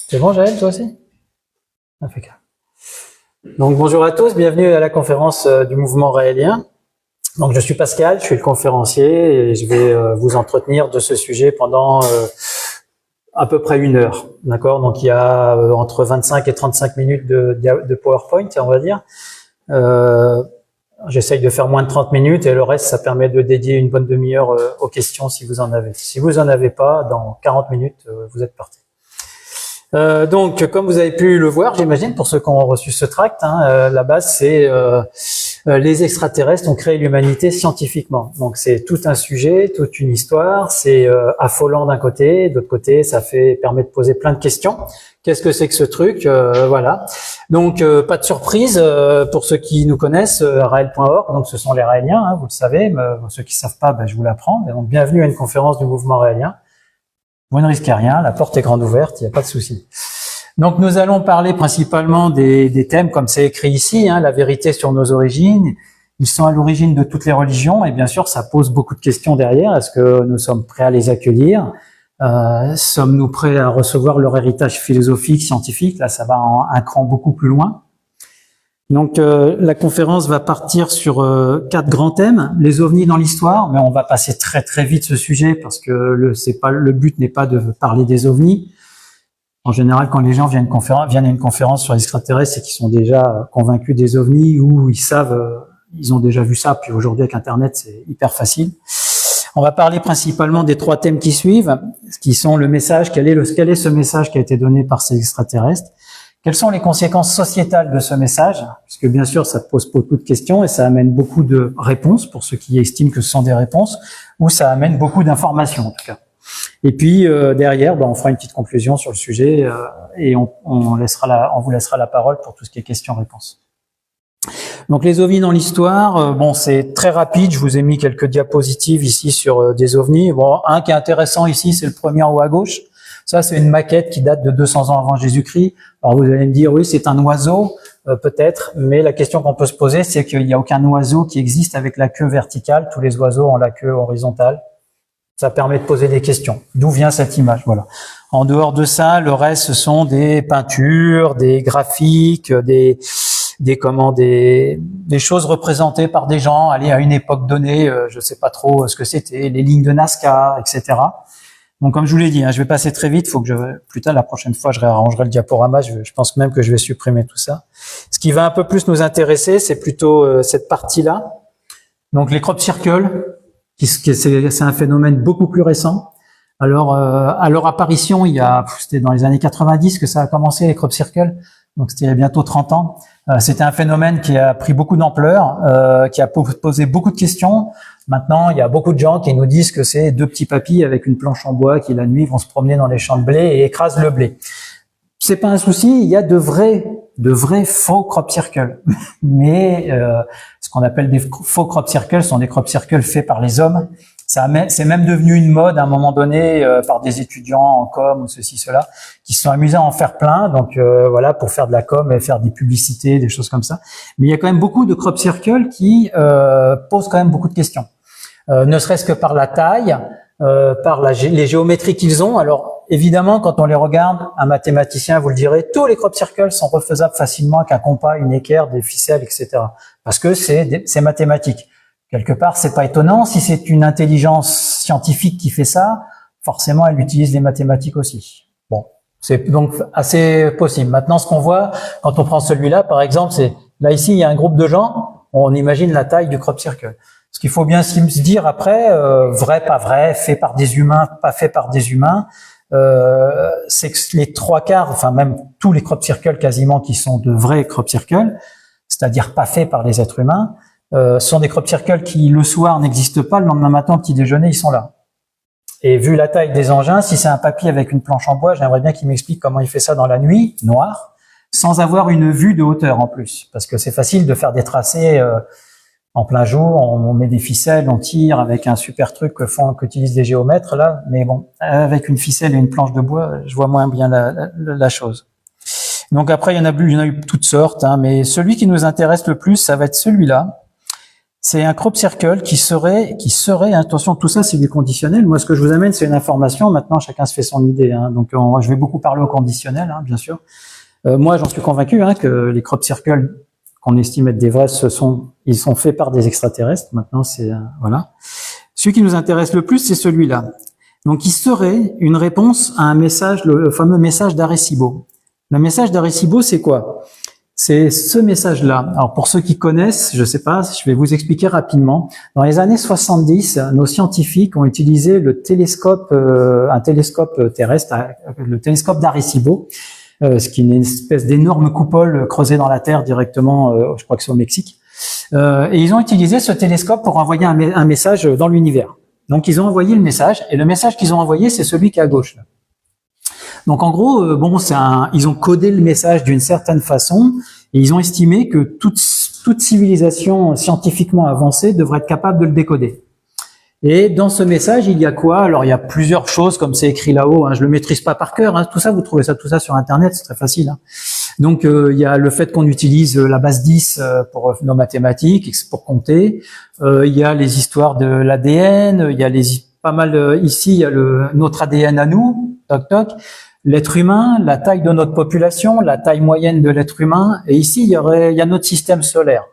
C'est bon, Jaël, toi aussi? Impeccable. Donc, bonjour à tous, bienvenue à la conférence du mouvement raélien. Donc, je suis Pascal, je suis le conférencier et je vais vous entretenir de ce sujet pendant à peu près 1 heure. D'accord? Donc, il y a entre 25 et 35 minutes de PowerPoint, on va dire. J'essaye de faire moins de 30 minutes et le reste, ça permet de dédier une bonne demi-heure aux questions si vous en avez. Si vous en avez pas, dans 40 minutes, vous êtes parti. Donc, comme vous avez pu le voir, j'imagine, pour ceux qui ont reçu ce tract, la base, c'est les extraterrestres ont créé l'humanité scientifiquement. Donc, c'est tout un sujet, toute une histoire. C'est affolant d'un côté, d'autre côté, ça permet de poser plein de questions. Qu'est-ce que c'est que ce truc? Voilà. Donc, pas de surprise pour ceux qui nous connaissent, Raël.org. Donc, ce sont les Raéliens, vous le savez. Mais ceux qui savent pas, je vous l'apprends. Donc, bienvenue à une conférence du mouvement raélien. Vous ne risquez rien, la porte est grande ouverte, il n'y a pas de souci. Donc nous allons parler principalement des thèmes comme c'est écrit ici, la vérité sur nos origines. Ils sont à l'origine de toutes les religions et bien sûr ça pose beaucoup de questions derrière. Est-ce que nous sommes prêts à les accueillir? Sommes-nous prêts à recevoir leur héritage philosophique, scientifique? Là ça va un cran beaucoup plus loin. Donc la conférence va partir sur 4 grands thèmes, les ovnis dans l'histoire, mais on va passer très très vite ce sujet parce que le but n'est pas de parler des ovnis. En général, quand les gens viennent à une conférence sur les extraterrestres, c'est qu'ils sont déjà convaincus des ovnis ou ils savent, ils ont déjà vu ça. Puis aujourd'hui avec Internet, c'est hyper facile. On va parler principalement des 3 thèmes qui suivent, qui sont le message, quel est ce message qui a été donné par ces extraterrestres. Quelles sont les conséquences sociétales de ce message? Puisque bien sûr, ça pose beaucoup de questions et ça amène beaucoup de réponses pour ceux qui estiment que ce sont des réponses, ou ça amène beaucoup d'informations en tout cas. Et puis derrière, on fera une petite conclusion sur le sujet et on vous laissera la parole pour tout ce qui est questions-réponses. Donc les ovnis dans l'histoire, c'est très rapide. Je vous ai mis quelques diapositives ici sur des ovnis. Bon, un qui est intéressant ici, c'est le premier en haut à gauche. Ça, c'est une maquette qui date de 200 ans avant Jésus-Christ. Alors, vous allez me dire, oui, c'est un oiseau, peut-être, mais la question qu'on peut se poser, c'est qu'il n'y a aucun oiseau qui existe avec la queue verticale. Tous les oiseaux ont la queue horizontale. Ça permet de poser des questions. D'où vient cette image? Voilà. En dehors de ça, le reste, ce sont des peintures, des graphiques, des choses représentées par des gens, allez, à une époque donnée, je sais pas trop ce que c'était, les lignes de Nazca, etc. Donc, comme je vous l'ai dit, je vais passer très vite. Faut que plus tard, la prochaine fois, je réarrangerai le diaporama. Je pense même que je vais supprimer tout ça. Ce qui va un peu plus nous intéresser, c'est plutôt cette partie-là. Donc, les crop circles, c'est un phénomène beaucoup plus récent. Alors, à leur apparition, c'était dans les années 90 que ça a commencé, les crop circles. Donc, c'était il y a bientôt 30 ans. C'était un phénomène qui a pris beaucoup d'ampleur, qui a posé beaucoup de questions. Maintenant, il y a beaucoup de gens qui nous disent que c'est 2 petits papis avec une planche en bois qui, la nuit, vont se promener dans les champs de blé et écrasent le blé. C'est pas un souci, il y a de vrais faux crop circles. Mais ce qu'on appelle des faux crop circles sont des crop circles faits par les hommes. C'est même devenu une mode à un moment donné par des étudiants en com ou ceci, cela, qui se sont amusés à en faire plein. Donc voilà, pour faire de la com et faire des publicités, des choses comme ça. Mais il y a quand même beaucoup de crop circles qui posent quand même beaucoup de questions. Ne serait-ce que par la taille, par les géométries qu'ils ont. Alors évidemment, quand on les regarde, un mathématicien vous le dirait, tous les crop circles sont refaisables facilement avec un compas, une équerre, des ficelles, etc. Parce que c'est mathématique. Quelque part, c'est pas étonnant. Si c'est une intelligence scientifique qui fait ça, forcément, elle utilise les mathématiques aussi. Bon, c'est donc assez possible. Maintenant, ce qu'on voit, quand on prend celui-là, par exemple, là ici, il y a un groupe de gens, on imagine la taille du crop circle. Ce qu'il faut bien se dire après, vrai, pas vrai, fait par des humains, pas fait par des humains, c'est que les 3/4, enfin même tous les crop circles quasiment qui sont de vrais crop circles, c'est-à-dire pas faits par les êtres humains, sont des crop circles qui le soir n'existent pas, le lendemain matin au petit déjeuner ils sont là. Et vu la taille des engins, si c'est un papy avec une planche en bois, j'aimerais bien qu'il m'explique comment il fait ça dans la nuit, noir, sans avoir une vue de hauteur en plus, parce que c'est facile de faire des tracés en plein jour, on met des ficelles, on tire avec un super truc qu'utilisent les géomètres là, mais bon, avec une ficelle et une planche de bois, je vois moins bien la chose. Donc après, il y en a eu toutes sortes, mais celui qui nous intéresse le plus, ça va être celui-là. c'est un crop circle qui serait, attention, tout ça c'est du conditionnel. Moi, ce que je vous amène, c'est une information. Maintenant, chacun se fait son idée. Hein. Donc, je vais beaucoup parler au conditionnel, hein, bien sûr. Moi, j'en suis convaincu hein, que les crop circles qu'on estime être des vrais, ils sont faits par des extraterrestres. Maintenant, c'est voilà. Celui qui nous intéresse le plus, c'est celui-là. Donc, il serait une réponse à un message, le fameux message d'Arecibo. Le message d'Arecibo, c'est quoi? C'est ce message-là. Alors, pour ceux qui connaissent, je sais pas, je vais vous expliquer rapidement. Dans les années 70, nos scientifiques ont utilisé le télescope, un télescope terrestre, le télescope d'Arecibo, ce qui est une espèce d'énorme coupole creusée dans la Terre directement, je crois que c'est au Mexique. Et ils ont utilisé ce télescope pour envoyer un message dans l'univers. Donc, ils ont envoyé le message, et le message qu'ils ont envoyé, c'est celui qui est à gauche. Là. Donc, en gros, bon, ils ont codé le message d'une certaine façon, et ils ont estimé que toute civilisation scientifiquement avancée devrait être capable de le décoder. Et dans ce message, il y a quoi? Alors, il y a plusieurs choses, comme c'est écrit là-haut. Hein, je le maîtrise pas par cœur. Hein, tout ça, vous trouvez tout ça sur Internet, c'est très facile. Hein. Donc, il y a le fait qu'on utilise la base 10 pour nos mathématiques, pour compter. Il y a les histoires de l'ADN. Il y a pas mal ici. Il y a notre ADN à nous. Toc toc. L'être humain, la taille de notre population, la taille moyenne de l'être humain. Et ici, il y a notre système solaire.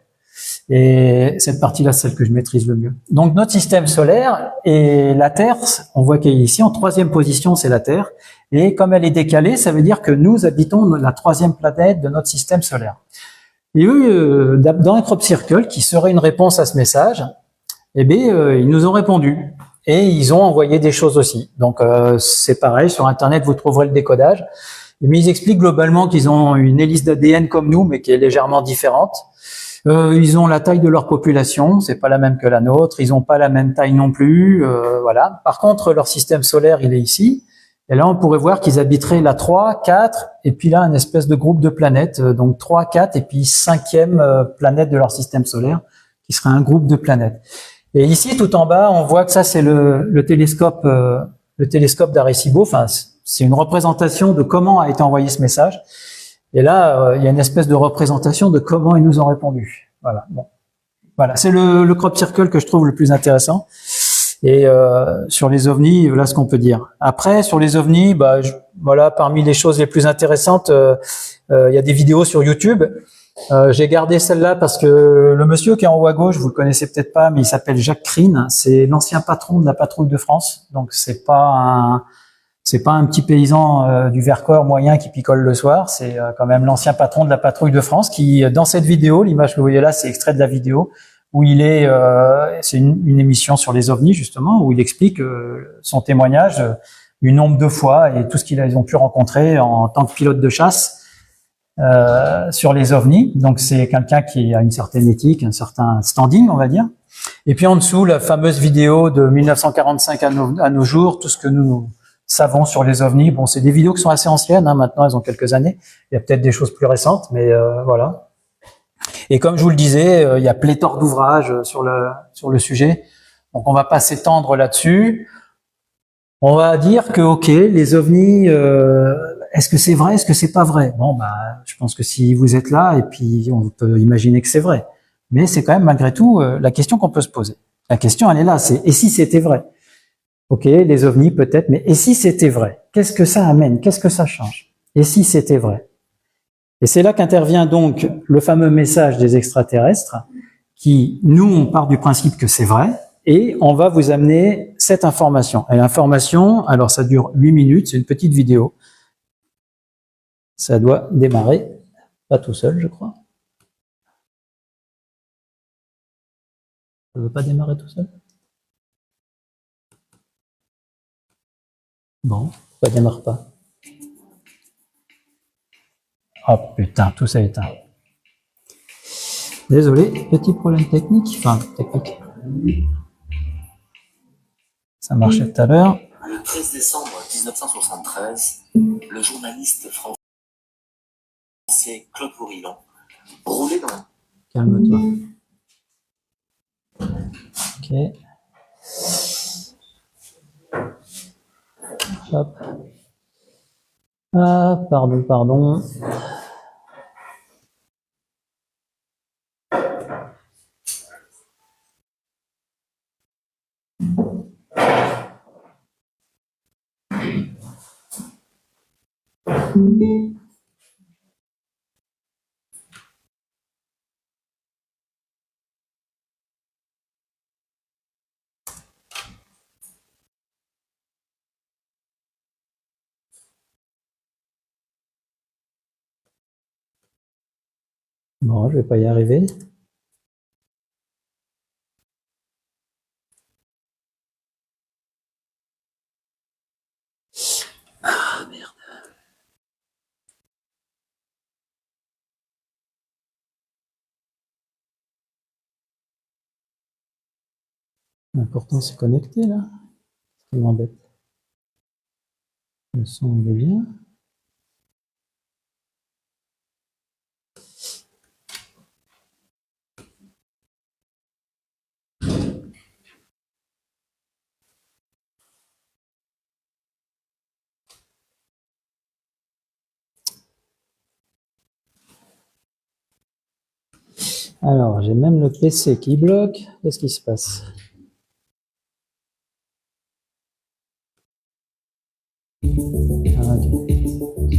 Et cette partie-là, c'est celle que je maîtrise le mieux. Donc, notre système solaire et la Terre, on voit qu'elle est ici en troisième position, c'est la Terre. Et comme elle est décalée, ça veut dire que nous habitons la troisième planète de notre système solaire. Et eux, dans un crop circle, qui serait une réponse à ce message, eh bien, ils nous ont répondu. Et ils ont envoyé des choses aussi. Donc, c'est pareil, sur Internet, vous trouverez le décodage. Mais ils expliquent globalement qu'ils ont une hélice d'ADN comme nous, mais qui est légèrement différente. Ils ont la taille de leur population, c'est pas la même que la nôtre. Ils ont pas la même taille non plus, voilà. Par contre, leur système solaire, il est ici. Et là, on pourrait voir qu'ils habiteraient la 3, 4, et puis là, un espèce de groupe de planètes. Donc 3, 4, et puis 5e planète de leur système solaire, qui serait un groupe de planètes. Et ici, tout en bas, on voit que ça, c'est le télescope d'Arecibo. Enfin, c'est une représentation de comment a été envoyé ce message. Et là, il y a une espèce de représentation de comment ils nous ont répondu. Voilà. Bon. Voilà. C'est le crop circle que je trouve le plus intéressant. Et sur les ovnis, voilà ce qu'on peut dire. Après, sur les ovnis, voilà, parmi les choses les plus intéressantes, il y a des vidéos sur YouTube. J'ai gardé celle-là parce que le monsieur qui est en haut à gauche, vous le connaissez peut-être pas, mais il s'appelle Jacques Crine. C'est l'ancien patron de la patrouille de France. Donc c'est pas un petit paysan du Vercors moyen qui picole le soir. C'est quand même l'ancien patron de la patrouille de France qui, dans cette vidéo, l'image que vous voyez là, c'est extrait de la vidéo où c'est une émission sur les ovnis justement, où il explique son témoignage, une nombre de fois et tout ce qu'ils ont pu rencontrer en tant que pilote de chasse. Sur les ovnis, donc c'est quelqu'un qui a une certaine éthique, un certain standing, on va dire. Et puis en dessous, la fameuse vidéo de 1945 à nos jours, tout ce que nous savons sur les ovnis. Bon, c'est des vidéos qui sont assez anciennes, hein, maintenant elles ont quelques années. Il y a peut-être des choses plus récentes, mais voilà. Et comme je vous le disais, il y a pléthore d'ouvrages sur le sujet, donc on va pas s'étendre là-dessus. On va dire que ok, les ovnis. Est-ce que c'est vrai? Est-ce que c'est pas vrai? Bon, je pense que si vous êtes là, et puis on peut imaginer que c'est vrai. Mais c'est quand même malgré tout la question qu'on peut se poser. La question, elle est là, c'est et si c'était vrai? Ok, les ovnis peut-être, mais et si c'était vrai? Qu'est-ce que ça amène? Qu'est-ce que ça change? Et si c'était vrai? Et c'est là qu'intervient donc le fameux message des extraterrestres, qui, nous, on part du principe que c'est vrai, et on va vous amener cette information. Et l'information, alors ça dure 8 minutes, c'est une petite vidéo. Ça doit démarrer, pas tout seul, je crois. Ça ne veut pas démarrer tout seul? Bon, pourquoi ça démarre pas? Oh putain, tout ça est éteint. Désolé, petit problème technique. Enfin, technique. Ça marchait tout à l'heure. Le 13 décembre 1973, le journaliste français Claude Bourillon roulait dans... Calme-toi. Ok. Hop. Ah, pardon. Bon, je vais pas y arriver. Ah, merde. L'important, c'est connecter, là. Ça m'embête. Le son, il est bien. Alors, j'ai même le PC qui bloque. Qu'est-ce qui se passe? Ah, ok.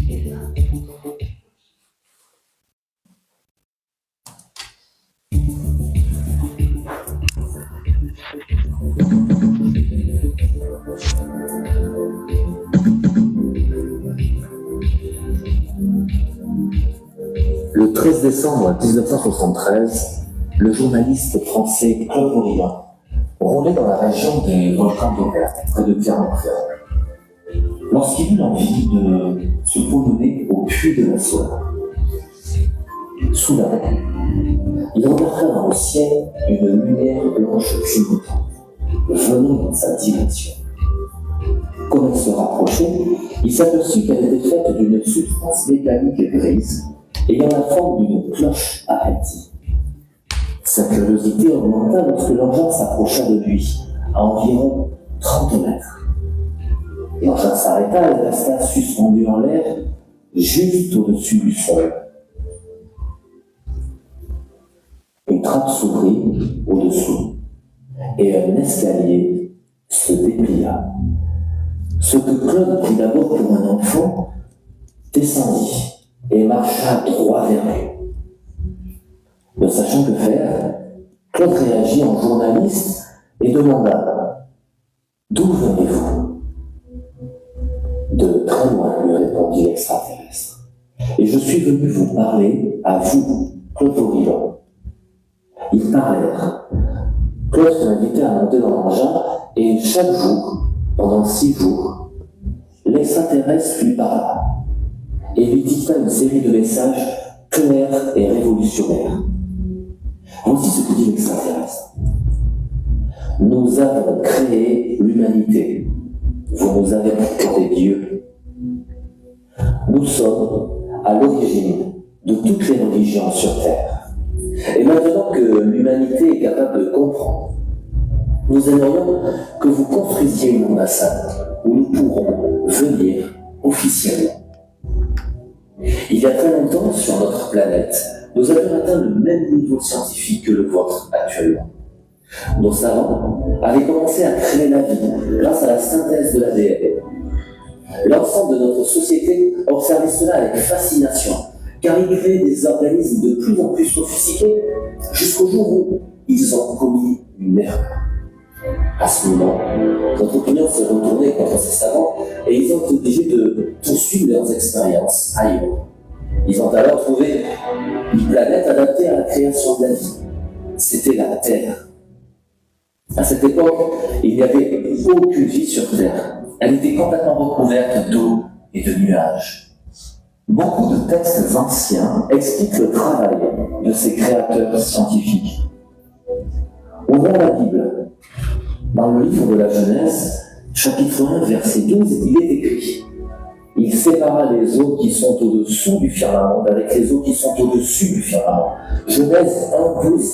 Le 13 décembre 1973, le journaliste français Claude Morillon roulait dans la région des volcans d'Auvergne, près de Clermont-Ferrand, lorsqu'il eut l'envie de se promener au puits de la Soie. Soudain, il remarqua dans le ciel une lumière blanche clignotante, venant dans sa direction. Comme elle se rapprochait, il s'aperçut qu'elle était faite d'une substance métallique grise, ayant la forme d'une cloche aplatie. Sa curiosité augmenta lorsque l'engin s'approcha de lui, à environ 30 mètres. L'engin s'arrêta et resta suspendu en l'air, juste au-dessus du sol. Une trappe s'ouvrit au-dessous, et un escalier se déplia. Ce que Claude prit d'abord pour un enfant descendit et marcha droit vers lui. Ne sachant que faire, Claude réagit en journaliste et demanda « D'où venez-vous » De très loin, lui répondit l'extraterrestre. « Et je suis venu vous parler à vous, Claude Morillon. » Ils parlèrent. Claude fut invité à monter dans l'engin et chaque jour, pendant 6 jours, l'extraterrestre lui parla et lui dicta une série de messages clairs et révolutionnaires. Voici ce que dit l'extraterrestre. Nous avons créé l'humanité. Vous nous avez porté Dieu. Nous sommes à l'origine de toutes les religions sur Terre. Et maintenant que l'humanité est capable de comprendre, nous aimerions que vous construisiez une ambassade où nous pourrons venir officiellement. Il y a très longtemps, sur notre planète, nous avions atteint le même niveau scientifique que le vôtre actuellement. Nos savants avaient commencé à créer la vie grâce à la synthèse de l'ADN. L'ensemble de notre société observait cela avec fascination, car ils créaient des organismes de plus en plus sophistiqués, jusqu'au jour où ils ont commis une erreur. À ce moment, notre opinion s'est retournée contre ces savants et ils ont été obligés de poursuivre leurs expériences ailleurs. Ils ont alors trouvé une planète adaptée à la création de la vie. C'était la Terre. À cette époque, il n'y avait aucune vie sur Terre. Elle était complètement recouverte d'eau et de nuages. Beaucoup de textes anciens expliquent le travail de ces créateurs scientifiques. Ouvrons la Bible. Dans le livre de la Genèse, chapitre 1, verset 12, il est écrit « Il sépara les eaux qui sont au-dessous du firmament avec les eaux qui sont au-dessus du firmament. » Genèse 1, 12.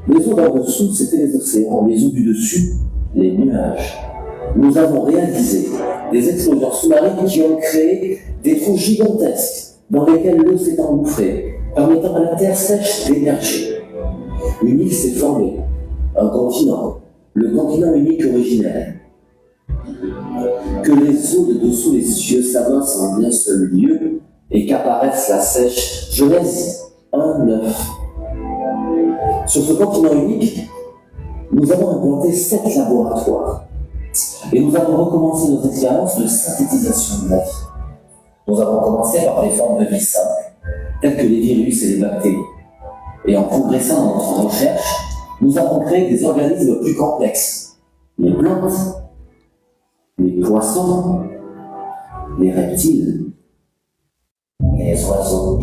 Les eaux d'en dessous, c'était les océans. Les eaux du dessus, les nuages. Nous avons réalisé des explosions sous-marines qui ont créé des trous gigantesques dans lesquels l'eau s'est engouffrée, permettant à la terre sèche d'émerger. Une île s'est formée, un continent, le continent unique originel. que les eaux de dessous les cieux s'amassent en un seul lieu et qu'apparaisse la sèche Genèse 1:9. Sur ce continent unique, nous avons implanté 7 laboratoires et nous avons recommencé nos expériences de synthétisation de la vie. Nous avons commencé par les formes de vie simples, telles que les virus et les bactéries. Et en progressant dans notre recherche, nous avons créé des organismes plus complexes. Les plantes, les poissons, les reptiles, les oiseaux,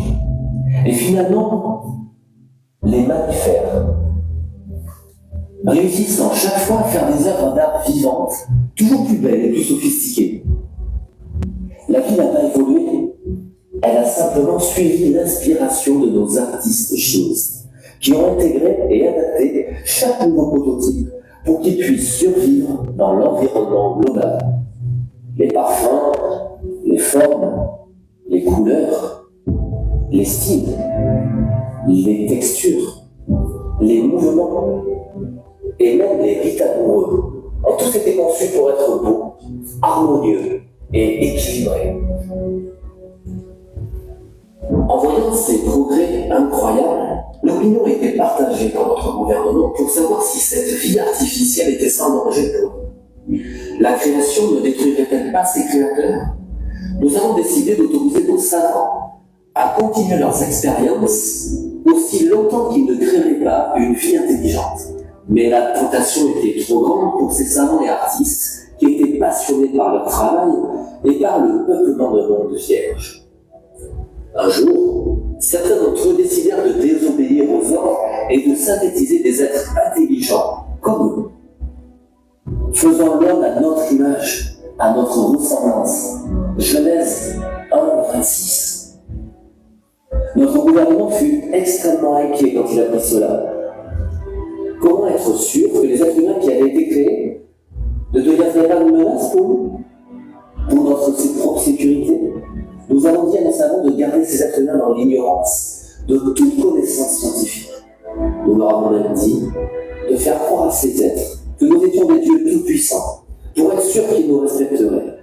et finalement, les mammifères, réussissant chaque fois à faire des œuvres d'art vivantes, toujours plus belles et plus sophistiquées. La vie n'a pas évolué, elle a simplement suivi l'inspiration de nos artistes chimistes, qui ont intégré et adapté chaque nouveau prototype pour qu'il puisse survivre dans l'environnement global. Les parfums, les formes, les couleurs, les styles, les textures, les mouvements et même les rites amoureux ont tous été conçus pour être beaux, harmonieux et équilibrés. En voyant ces progrès incroyables, l'opinion était partagée par notre gouvernement pour savoir si cette vie artificielle était sans danger pour nous. La création ne détruirait-elle pas ses créateurs? Nous avons décidé d'autoriser nos savants à continuer leurs expériences aussi longtemps qu'ils ne créeraient pas une vie intelligente. Mais la tentation était trop grande pour ces savants et artistes qui étaient passionnés par leur travail et par le peuplement de monde vierge. Un jour, certains d'entre eux décidèrent de désobéir aux ordres et de synthétiser des êtres intelligents comme eux, faisant l'homme à notre image, à notre ressemblance. Genèse 1:26. Notre gouvernement fut extrêmement inquiet quand il apprit cela. Comment être sûr que les êtres humains qui avaient été créés ne deviendraient pas une menace pour nous, pour notre propre sécurité? Nous avons dit à nos savants de garder ces êtres humains dans l'ignorance de toute connaissance scientifique. Nous leur avons même dit de faire croire à ces êtres que nous étions des dieux tout-puissants, pour être sûrs qu'ils nous respecteraient.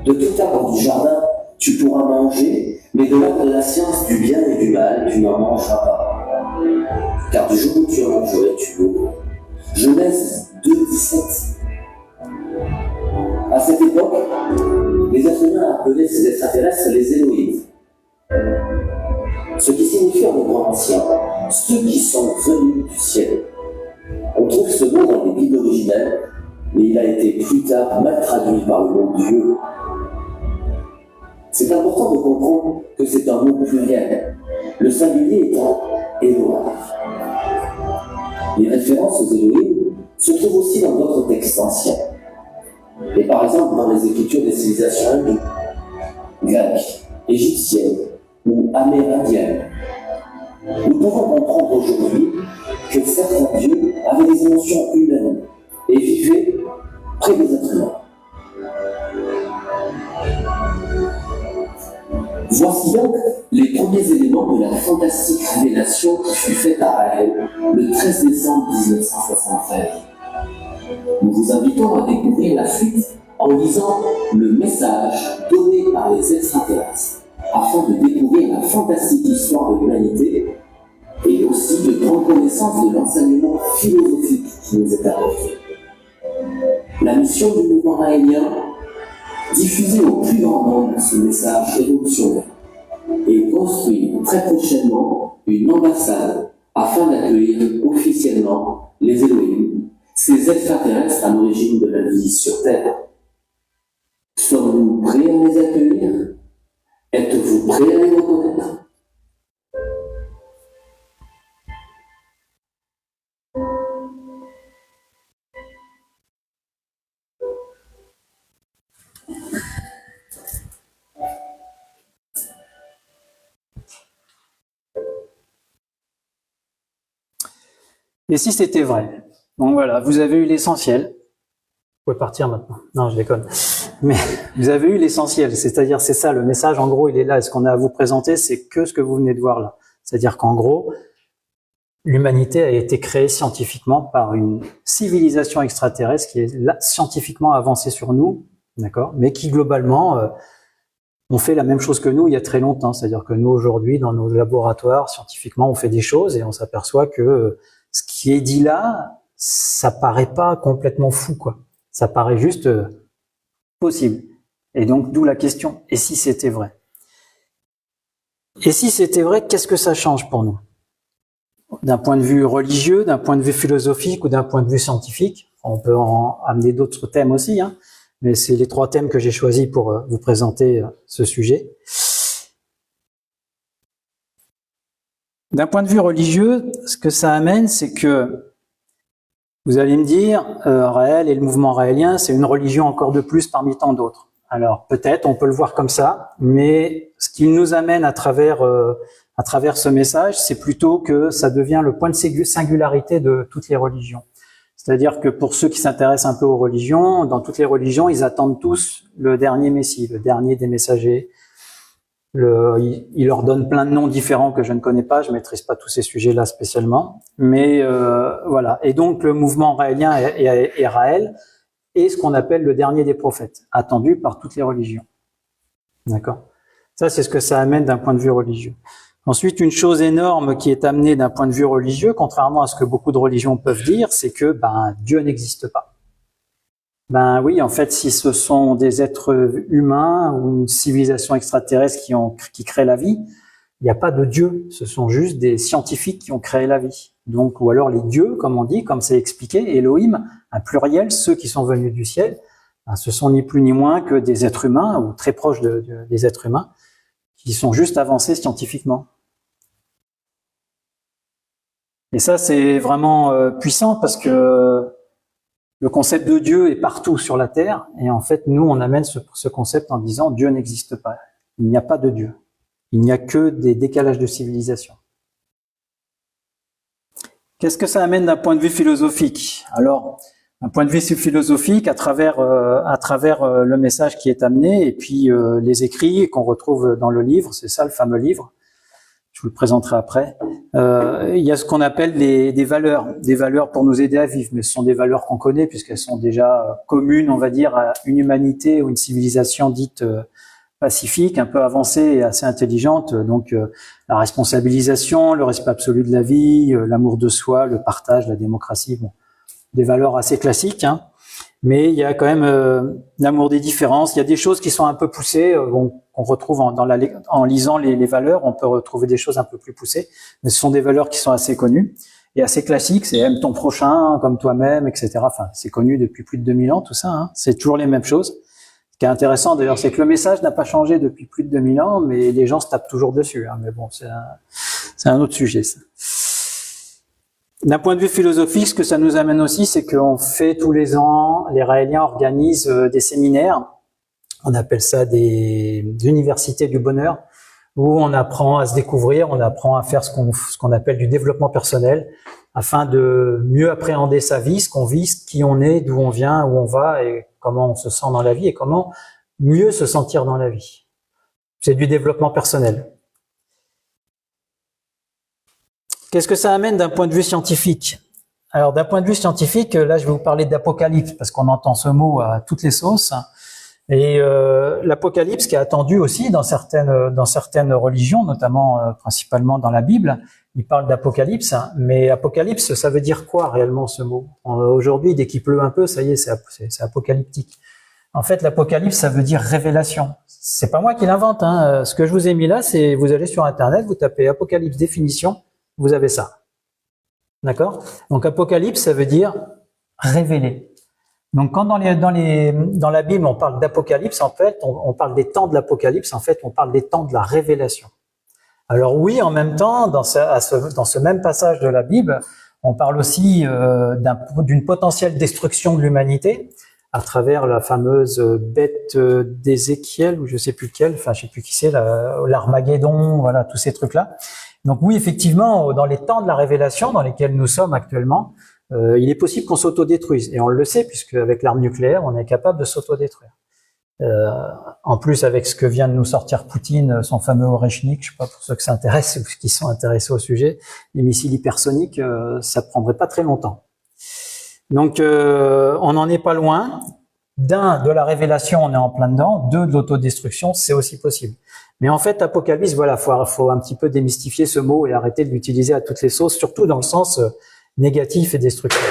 De tout arbre du jardin, tu pourras manger, mais de l'arbre de la science du bien et du mal, tu n'en mangeras pas. Car du jour où tu en mangerais, tu mourrais. Genèse 2:17. À cette époque, les êtres humains appelaient ces extraterrestres les Elohim, ce qui signifie en hébreu ancien ceux qui sont venus du ciel. On trouve ce mot dans les Bibles originales, mais il a été plus tard mal traduit par le mot Dieu. C'est important de comprendre que c'est un mot pluriel, le singulier étant Elohim. Les références aux Elohim se trouvent aussi dans d'autres textes anciens, et par exemple dans les écritures des civilisations hindoues, grecques, égyptiennes ou amérindiennes. Nous pouvons comprendre aujourd'hui que certains dieux avaient des émotions humaines et vivaient près des êtres humains. Voici donc les premiers éléments de la fantastique révélation qui fut faite à Raël le 13 décembre 1973. Nous vous invitons à découvrir la suite en lisant le message donné par les extraterrestres, afin de découvrir la fantastique histoire de l'humanité et aussi de prendre connaissance de l'enseignement philosophique qui nous est apporté. La mission du mouvement raélien, diffuser au plus grand nombre ce message révolutionnaire et construire très prochainement une ambassade afin d'accueillir officiellement les Elohim, ces extraterrestres à l'origine de la vie sur Terre. Sommes-nous prêts à les accueillir? Êtes-vous prêts à les reconnaître? Et si c'était vrai? Donc voilà, vous avez eu l'essentiel. Vous pouvez partir maintenant. Non, je déconne. Mais vous avez eu l'essentiel, c'est-à-dire c'est ça, le message en gros il est là. Et ce qu'on a à vous présenter, c'est que ce que vous venez de voir là. C'est-à-dire qu'en gros, l'humanité a été créée scientifiquement par une civilisation extraterrestre qui est là, scientifiquement avancée sur nous, d'accord, mais qui globalement ont fait la même chose que nous il y a très longtemps. C'est-à-dire que nous aujourd'hui, dans nos laboratoires, scientifiquement, on fait des choses et on s'aperçoit que ce qui est dit là, ça paraît pas complètement fou, quoi. Ça paraît juste possible. Et donc, d'où la question, et si c'était vrai? Et si c'était vrai, qu'est-ce que ça change pour nous? D'un point de vue religieux, d'un point de vue philosophique ou d'un point de vue scientifique. On peut en amener d'autres thèmes aussi, hein, mais c'est les 3 thèmes que j'ai choisis pour vous présenter ce sujet. D'un point de vue religieux, ce que ça amène, c'est que vous allez me dire, Raël et le mouvement raélien, c'est une religion encore de plus parmi tant d'autres. Alors peut-être, on peut le voir comme ça, mais ce qu'il nous amène à travers ce message, c'est plutôt que ça devient le point de singularité de toutes les religions. C'est-à-dire que pour ceux qui s'intéressent un peu aux religions, dans toutes les religions, ils attendent tous le dernier Messie, le dernier des messagers. Il leur donne plein de noms différents que je ne connais pas, je maîtrise pas tous ces sujets-là spécialement, mais voilà. Et donc le mouvement raélien et Raël est ce qu'on appelle le dernier des prophètes, attendu par toutes les religions. D'accord? Ça, c'est ce que ça amène d'un point de vue religieux. Ensuite, une chose énorme qui est amenée d'un point de vue religieux, contrairement à ce que beaucoup de religions peuvent dire, c'est que Dieu n'existe pas. Oui, en fait, si ce sont des êtres humains ou une civilisation extraterrestre qui crée la vie, il n'y a pas de Dieu. Ce sont juste des scientifiques qui ont créé la vie. Donc, ou alors les dieux, comme on dit, comme c'est expliqué, Elohim, un pluriel, ceux qui sont venus du ciel, ce sont ni plus ni moins que des êtres humains ou très proches des êtres humains qui sont juste avancés scientifiquement. Et ça, c'est vraiment puissant parce que le concept de Dieu est partout sur la Terre, et en fait, nous, on amène ce concept en disant Dieu n'existe pas. Il n'y a pas de Dieu. Il n'y a que des décalages de civilisation. Qu'est-ce que ça amène d'un point de vue philosophique? Alors, d'un point de vue philosophique, à travers le message qui est amené, et puis les écrits qu'on retrouve dans le livre, c'est ça le fameux livre, je vous le présenterai après. Il y a ce qu'on appelle des valeurs pour nous aider à vivre, mais ce sont des valeurs qu'on connaît puisqu'elles sont déjà communes, on va dire, à une humanité ou une civilisation dite pacifique, un peu avancée et assez intelligente. Donc la responsabilisation, le respect absolu de la vie, l'amour de soi, le partage, la démocratie, bon, des valeurs assez classiques, hein. Mais il y a quand même l'amour des différences. Il y a des choses qui sont un peu poussées, qu'on retrouve en lisant les valeurs, on peut retrouver des choses un peu plus poussées, mais ce sont des valeurs qui sont assez connues et assez classiques. C'est aime ton prochain comme toi-même, etc. Enfin, c'est connu depuis plus de 2000 ans, tout ça, hein. C'est toujours les mêmes choses. Ce qui est intéressant d'ailleurs, c'est que le message n'a pas changé depuis plus de 2000 ans, mais les gens se tapent toujours dessus, hein. Mais bon, c'est un autre sujet, ça. D'un point de vue philosophique, ce que ça nous amène aussi, c'est qu'on fait tous les ans, les Raéliens organisent des séminaires, on appelle ça des universités du bonheur, où on apprend à se découvrir, on apprend à faire ce qu'on appelle du développement personnel, afin de mieux appréhender sa vie, ce qu'on vit, qui on est, d'où on vient, où on va, et comment on se sent dans la vie, et comment mieux se sentir dans la vie. C'est du développement personnel. Qu'est-ce que ça amène d'un point de vue scientifique? Alors, d'un point de vue scientifique, là, je vais vous parler d'apocalypse, parce qu'on entend ce mot à toutes les sauces. Et l'apocalypse qui est attendu aussi dans certaines religions, notamment principalement dans la Bible, il parle d'apocalypse. Mais apocalypse, ça veut dire quoi réellement ce mot? Aujourd'hui, dès qu'il pleut un peu, ça y est, c'est apocalyptique. En fait, l'apocalypse, ça veut dire révélation. C'est pas moi qui l'invente, hein. Ce que je vous ai mis là, c'est vous allez sur Internet, vous tapez apocalypse définition, vous avez ça. D'accord? Donc apocalypse, ça veut dire révéler. Donc quand dans la Bible on parle d'apocalypse, en fait, on parle des temps de l'apocalypse, en fait, on parle des temps de la révélation. Alors oui, en même temps, dans ce même passage de la Bible, on parle aussi d'une potentielle destruction de l'humanité à travers la fameuse bête d'Ézéchiel, ou je sais plus lequel, enfin je sais plus qui c'est, l'Armageddon, voilà, tous ces trucs-là. Donc oui, effectivement, dans les temps de la révélation dans lesquels nous sommes actuellement, il est possible qu'on s'autodétruise. Et on le sait, puisque avec l'arme nucléaire, on est capable de s'autodétruire. En plus, avec ce que vient de nous sortir Poutine, son fameux Oreshnik, je sais pas pour ceux que ça intéresse ou qui sont intéressés au sujet, les missiles hypersoniques, ça prendrait pas très longtemps. Donc, on n'en est pas loin. D'un, de la révélation, on est en plein dedans. Deux, de l'autodestruction, c'est aussi possible. Mais en fait, apocalypse, voilà, faut un petit peu démystifier ce mot et arrêter de l'utiliser à toutes les sauces, surtout dans le sens négatif et destructeur.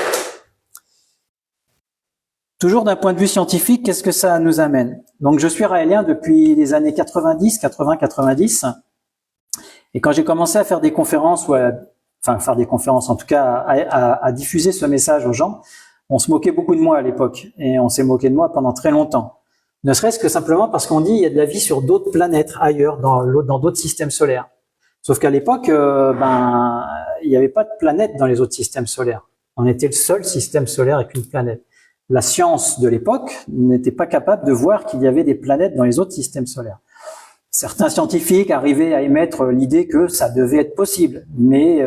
Toujours d'un point de vue scientifique, qu'est-ce que ça nous amène? Donc, je suis raélien depuis les années 90, 80, 90. Et quand j'ai commencé à faire des conférences, faire des conférences, en tout cas, à diffuser ce message aux gens, on se moquait beaucoup de moi à l'époque. Et on s'est moqué de moi pendant très longtemps. Ne serait-ce que simplement parce qu'on dit il y a de la vie sur d'autres planètes ailleurs, dans d'autres systèmes solaires. Sauf qu'à l'époque, il n'y avait pas de planète dans les autres systèmes solaires. On était le seul système solaire avec une planète. La science de l'époque n'était pas capable de voir qu'il y avait des planètes dans les autres systèmes solaires. Certains scientifiques arrivaient à émettre l'idée que ça devait être possible, mais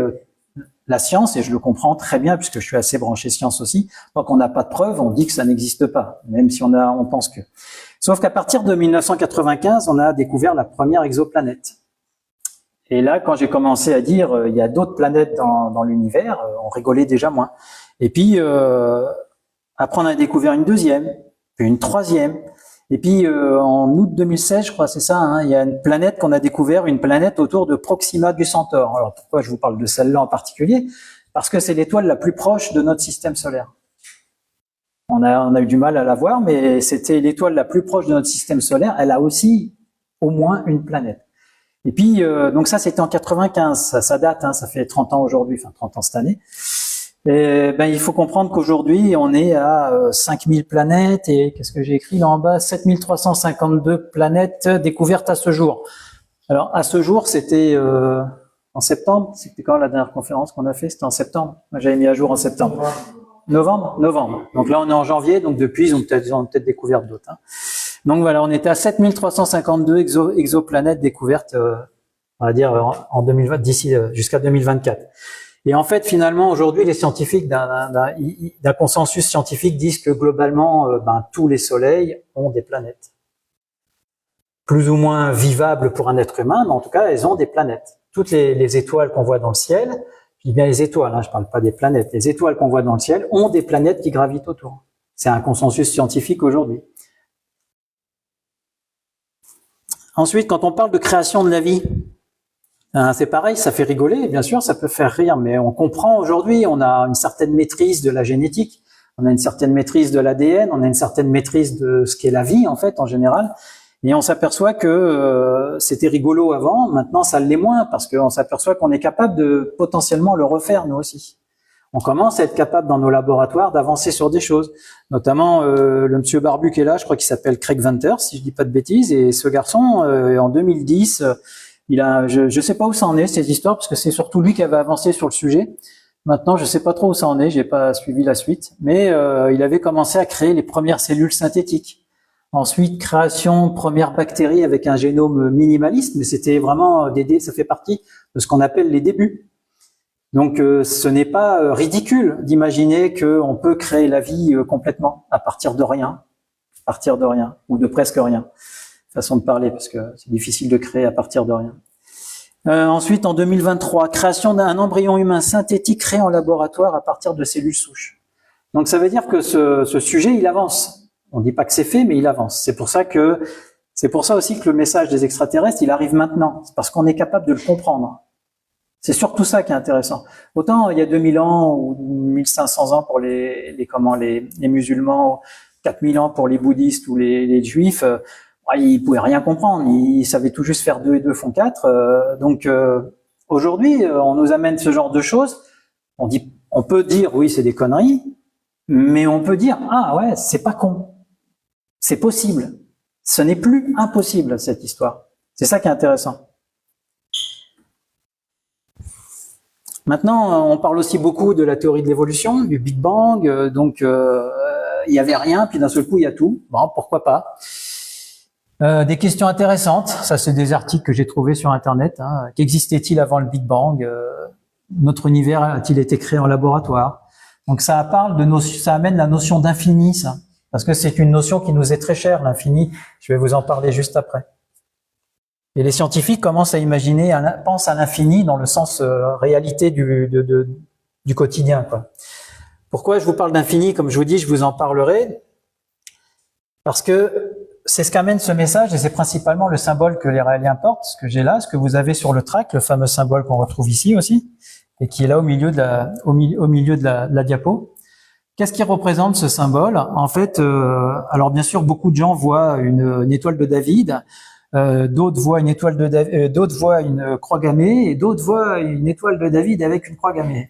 la science, et je le comprends très bien puisque je suis assez branché science aussi, tant qu'on n'a pas de preuves, on dit que ça n'existe pas, même si on pense que. Sauf qu'à partir de 1995, on a découvert la première exoplanète. Et là, quand j'ai commencé à dire il y a d'autres planètes dans l'univers, on rigolait déjà moins. Et puis après, on a découvert une deuxième, puis une troisième. Et puis en août 2016, je crois, c'est ça, hein, il y a une planète qu'on a découvert, une planète autour de Proxima du Centaure. Alors pourquoi je vous parle de celle-là en particulier? Parce que c'est l'étoile la plus proche de notre système solaire. On a eu du mal à la voir, mais c'était l'étoile la plus proche de notre système solaire. Elle a aussi au moins une planète. Et puis donc ça, c'était en 95, ça date, hein, ça fait 30 ans aujourd'hui, enfin 30 ans cette année. Et il faut comprendre qu'aujourd'hui, on est à 5000 planètes et qu'est-ce que j'ai écrit là en bas? 7352 planètes découvertes à ce jour. Alors, à ce jour, c'était en septembre. C'était quand la dernière conférence qu'on a fait? C'était en septembre. Moi, j'avais mis à jour en septembre. Novembre. Donc là, on est en janvier. Donc depuis, ils ont peut-être découvert d'autres. Hein. Donc voilà, on était à 7352 exoplanètes découvertes, on va dire, en 2020, d'ici jusqu'à 2024. Et en fait, finalement, aujourd'hui, les scientifiques d'un consensus scientifique disent que globalement, tous les soleils ont des planètes. Plus ou moins vivables pour un être humain, mais en tout cas, elles ont des planètes. Toutes les étoiles qu'on voit dans le ciel, je dis bien les étoiles, hein, je parle pas des planètes, les étoiles qu'on voit dans le ciel ont des planètes qui gravitent autour. C'est un consensus scientifique aujourd'hui. Ensuite, quand on parle de création de la vie, c'est pareil, ça fait rigoler, bien sûr, ça peut faire rire, mais on comprend aujourd'hui, on a une certaine maîtrise de la génétique, on a une certaine maîtrise de l'ADN, on a une certaine maîtrise de ce qu'est la vie, en fait, en général, et on s'aperçoit que c'était rigolo avant, maintenant ça l'est moins, parce qu'on s'aperçoit qu'on est capable de potentiellement le refaire, nous aussi. On commence à être capable dans nos laboratoires d'avancer sur des choses, notamment le monsieur Barbu qui est là, je crois qu'il s'appelle Craig Venter, si je dis pas de bêtises, et ce garçon, en 2010... je sais pas où ça en est, cette histoire, parce que c'est surtout lui qui avait avancé sur le sujet. Maintenant, je sais pas trop où ça en est, j'ai pas suivi la suite, mais il avait commencé à créer les premières cellules synthétiques. Ensuite, création première bactérie avec un génome minimaliste, mais c'était vraiment ça fait partie de ce qu'on appelle les débuts. Donc, ce n'est pas ridicule d'imaginer qu'on peut créer la vie complètement à partir de rien, ou de presque rien. Façon de parler, parce que c'est difficile de créer à partir de rien. Ensuite, en 2023, création d'un embryon humain synthétique créé en laboratoire à partir de cellules souches. Donc ça veut dire que ce sujet, il avance. On dit pas que c'est fait, mais il avance. C'est pour ça aussi que le message des extraterrestres, il arrive maintenant. C'est parce qu'on est capable de le comprendre. C'est surtout ça qui est intéressant. Autant il y a 2000 ans ou 1500 ans pour les musulmans, 4000 ans pour les bouddhistes ou les juifs, ils pouvaient rien comprendre, ils savaient tout juste faire 2 et 2 font 4. Donc aujourd'hui, on nous amène ce genre de choses. On peut dire oui, c'est des conneries, mais on peut dire ah ouais, c'est pas con, c'est possible. Ce n'est plus impossible cette histoire. C'est ça qui est intéressant. Maintenant, on parle aussi beaucoup de la théorie de l'évolution, du Big Bang. Donc il y avait rien, puis d'un seul coup il y a tout. Bon, pourquoi pas. Des questions intéressantes, ça c'est des articles que j'ai trouvés sur Internet. Hein. Qu'existait-il avant le Big Bang? Notre univers a-t-il été créé en laboratoire? Donc ça amène la notion d'infini, ça. parce que c'est une notion qui nous est très chère, l'infini. Je vais vous en parler juste après. Et les scientifiques commencent à imaginer, pensent à l'infini dans le sens réalité du quotidien, quoi. Pourquoi je vous parle d'infini? Comme je vous dis, je vous en parlerai, parce que c'est ce qu'amène ce message, et c'est principalement le symbole que les Raéliens portent, ce que j'ai là, ce que vous avez sur le tract, le fameux symbole qu'on retrouve ici aussi, et qui est là au milieu de la diapo. Qu'est-ce qui représente ce symbole? En fait, alors bien sûr, beaucoup de gens voient une étoile de David, d'autres voient une étoile de d'autres voient une croix gammée, et d'autres voient une étoile de David avec une croix gammée.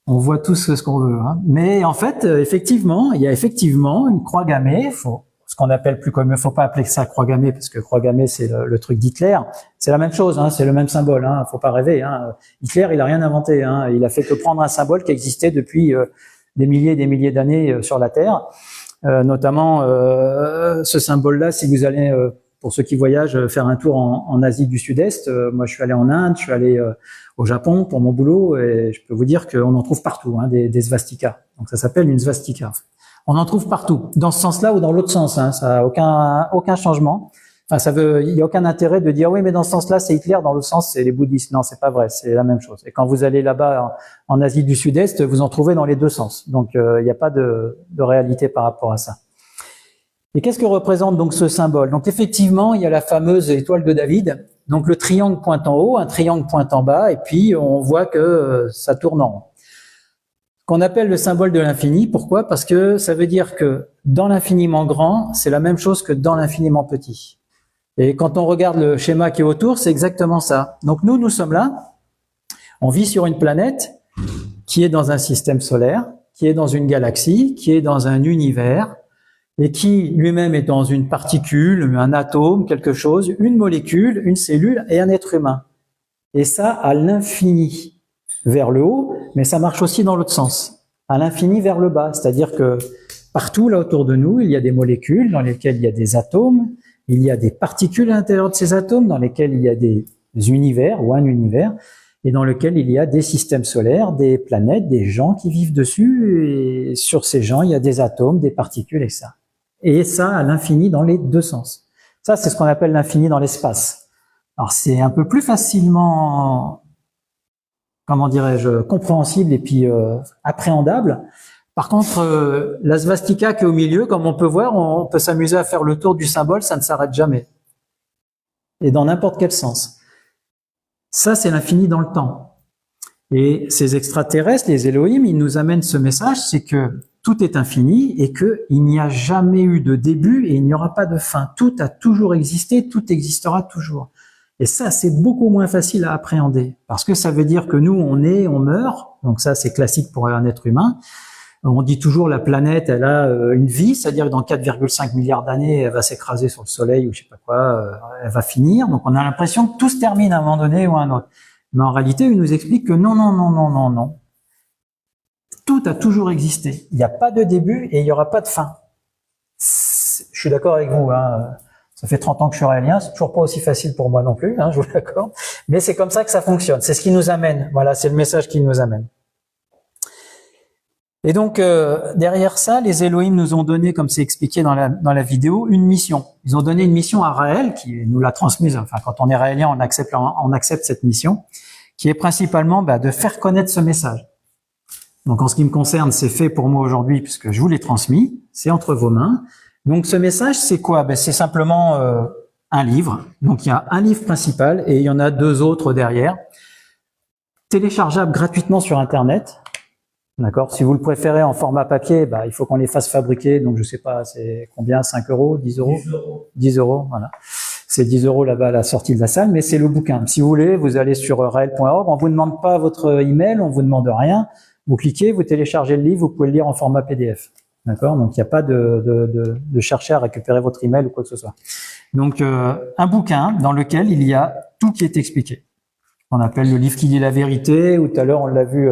On voit tous ce qu'on veut, hein. Mais en fait, effectivement, il y a effectivement une croix gammée. Ce qu'on appelle plus comme, faut pas appeler ça croix gammée, parce que croix gammée c'est le truc d'Hitler. C'est la même chose, hein, c'est le même symbole. Hein, faut pas rêver. Hein. Hitler, il a rien inventé. Hein, il a fait que prendre un symbole qui existait depuis des milliers et des milliers d'années sur la Terre. Notamment ce symbole-là, si vous allez, pour ceux qui voyagent, faire un tour en Asie du Sud-Est. Moi, je suis allé en Inde, je suis allé au Japon pour mon boulot, et je peux vous dire qu'on en trouve partout, hein, des svastikas. Donc ça s'appelle une svastika. On en trouve partout, dans ce sens-là ou dans l'autre sens. Hein, ça a aucun changement. Enfin, il y a aucun intérêt de dire oui, mais dans ce sens-là, c'est Hitler, dans l'autre sens, c'est les bouddhistes. Non, c'est pas vrai, c'est la même chose. Et quand vous allez là-bas en Asie du Sud-Est, vous en trouvez dans les deux sens. Donc, il n'y a pas de réalité par rapport à ça. Et qu'est-ce que représente donc ce symbole? Donc, effectivement, il y a la fameuse étoile de David. Donc, le triangle pointe en haut, un triangle pointe en bas, et puis on voit que ça tourne en rond. Qu'on appelle le symbole de l'infini. Pourquoi? Parce que ça veut dire que dans l'infiniment grand, c'est la même chose que dans l'infiniment petit. Et quand on regarde le schéma qui est autour, c'est exactement ça. Donc nous sommes là, on vit sur une planète qui est dans un système solaire, qui est dans une galaxie, qui est dans un univers, et qui lui-même est dans une particule, un atome, quelque chose, une molécule, une cellule et un être humain. Et ça à l'infini vers le haut, mais ça marche aussi dans l'autre sens, à l'infini vers le bas. C'est-à-dire que partout là autour de nous, il y a des molécules dans lesquelles il y a des atomes, il y a des particules à l'intérieur de ces atomes dans lesquels il y a des univers ou un univers, et dans lequel il y a des systèmes solaires, des planètes, des gens qui vivent dessus, et sur ces gens, il y a des atomes, des particules et ça. Et ça à l'infini dans les deux sens. Ça, c'est ce qu'on appelle l'infini dans l'espace. Alors c'est un peu plus facilement, comment dirais-je, compréhensible et puis appréhendable. Par contre, la svastika qui est au milieu, comme on peut voir, on peut s'amuser à faire le tour du symbole, ça ne s'arrête jamais. Et dans n'importe quel sens. Ça, c'est l'infini dans le temps. Et ces extraterrestres, les Elohim, ils nous amènent ce message, c'est que tout est infini et qu'il n'y a jamais eu de début et il n'y aura pas de fin. Tout a toujours existé, tout existera toujours. Et ça, c'est beaucoup moins facile à appréhender. Parce que ça veut dire que nous, on est, on meurt. Donc ça, c'est classique pour un être humain. On dit toujours la planète, elle a une vie, c'est-à-dire que dans 4,5 milliards d'années, elle va s'écraser sur le soleil ou je sais pas quoi, elle va finir. Donc on a l'impression que tout se termine à un moment donné ou à un autre. Mais en réalité, il nous explique que non, non, non, non, non, non. Tout a toujours existé. Il n'y a pas de début et il n'y aura pas de fin. Je suis d'accord avec vous, hein. Ça fait 30 ans que je suis raélien, c'est toujours pas aussi facile pour moi non plus, hein, je vous l'accorde. Mais c'est comme ça que ça fonctionne. C'est ce qui nous amène. Voilà, c'est le message qui nous amène. Et donc, derrière ça, les Elohim nous ont donné, comme c'est expliqué dans la vidéo, une mission. Ils ont donné une mission à Raël, qui nous l'a transmise. Enfin, quand on est raélien, on accepte cette mission, qui est principalement de faire connaître ce message. Donc, en ce qui me concerne, c'est fait pour moi aujourd'hui, puisque je vous l'ai transmis. C'est entre vos mains. Donc, ce message, c'est quoi? C'est simplement un livre. Donc, il y a un livre principal et il y en a deux autres derrière, téléchargeables gratuitement sur Internet. D'accord. Si vous le préférez en format papier, il faut qu'on les fasse fabriquer. Donc, je sais pas, c'est combien? 5 euros? 10 euros? 10 euros. 10 euros, voilà. C'est 10 euros là-bas à la sortie de la salle, mais c'est le bouquin. Si vous voulez, vous allez sur rael.org. On vous demande pas votre email, on vous demande rien. Vous cliquez, vous téléchargez le livre, vous pouvez le lire en format PDF. D'accord. Donc, il n'y a pas de chercher à récupérer votre email ou quoi que ce soit. Donc, un bouquin dans lequel il y a tout qui est expliqué. On appelle le livre qui dit la vérité, ou tout à l'heure, on l'a vu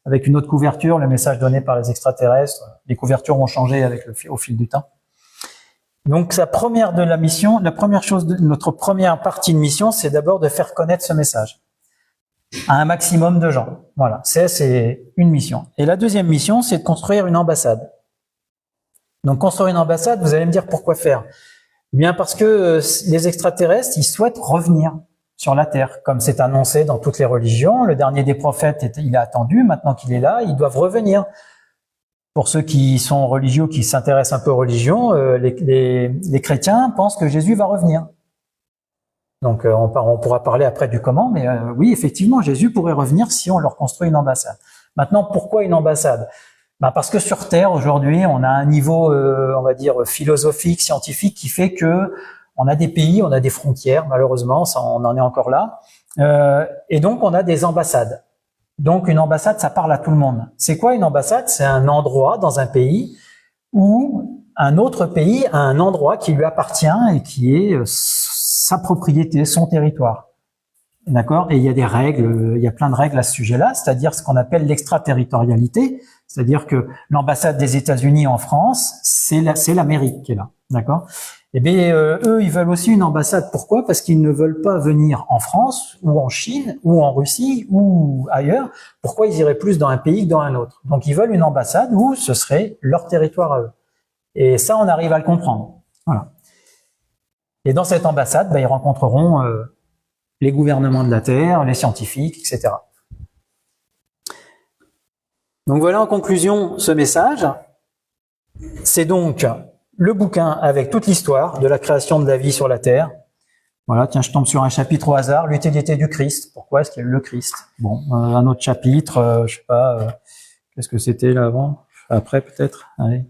avec une autre couverture, le message donné par les extraterrestres. Les couvertures ont changé au fil du temps. Donc, notre première partie de mission, c'est d'abord de faire connaître ce message à un maximum de gens. Voilà, c'est une mission. Et la deuxième mission, c'est de construire une ambassade. Donc construire une ambassade, vous allez me dire pourquoi faire? Eh bien parce que les extraterrestres, ils souhaitent revenir sur la Terre, comme c'est annoncé dans toutes les religions. Le dernier des prophètes, il est attendu, maintenant qu'il est là, ils doivent revenir. Pour ceux qui sont religieux, qui s'intéressent un peu aux religions, les chrétiens pensent que Jésus va revenir. Donc on pourra parler après du comment, mais oui, effectivement, Jésus pourrait revenir si on leur construit une ambassade. Maintenant, pourquoi une ambassade? Parce que sur Terre, aujourd'hui, on a un niveau, on va dire, philosophique, scientifique, qui fait que on a des pays, on a des frontières, malheureusement, ça, on en est encore là, et donc on a des ambassades. Donc une ambassade, ça parle à tout le monde. C'est quoi une ambassade? C'est un endroit dans un pays où un autre pays a un endroit qui lui appartient et qui est sa propriété, son territoire. D'accord? Et il y a des règles, il y a plein de règles à ce sujet-là, c'est-à-dire ce qu'on appelle l'extraterritorialité, c'est-à-dire que l'ambassade des États-Unis en France, c'est l'Amérique qui est là. D'accord? Eh bien, eux, ils veulent aussi une ambassade. Pourquoi? Parce qu'ils ne veulent pas venir en France ou en Chine ou en Russie ou ailleurs. Pourquoi ils iraient plus dans un pays que dans un autre? Donc, ils veulent une ambassade où ce serait leur territoire à eux. Et ça, on arrive à le comprendre. Voilà. Et dans cette ambassade, ils rencontreront les gouvernements de la Terre, les scientifiques, etc. Donc voilà en conclusion ce message. C'est donc le bouquin avec toute l'histoire de la création de la vie sur la Terre. Voilà, tiens, je tombe sur un chapitre au hasard, l'utilité du Christ. Pourquoi est-ce qu'il y a eu le Christ? Bon, un autre chapitre, je sais pas, qu'est-ce que c'était là avant? Après peut-être, allez.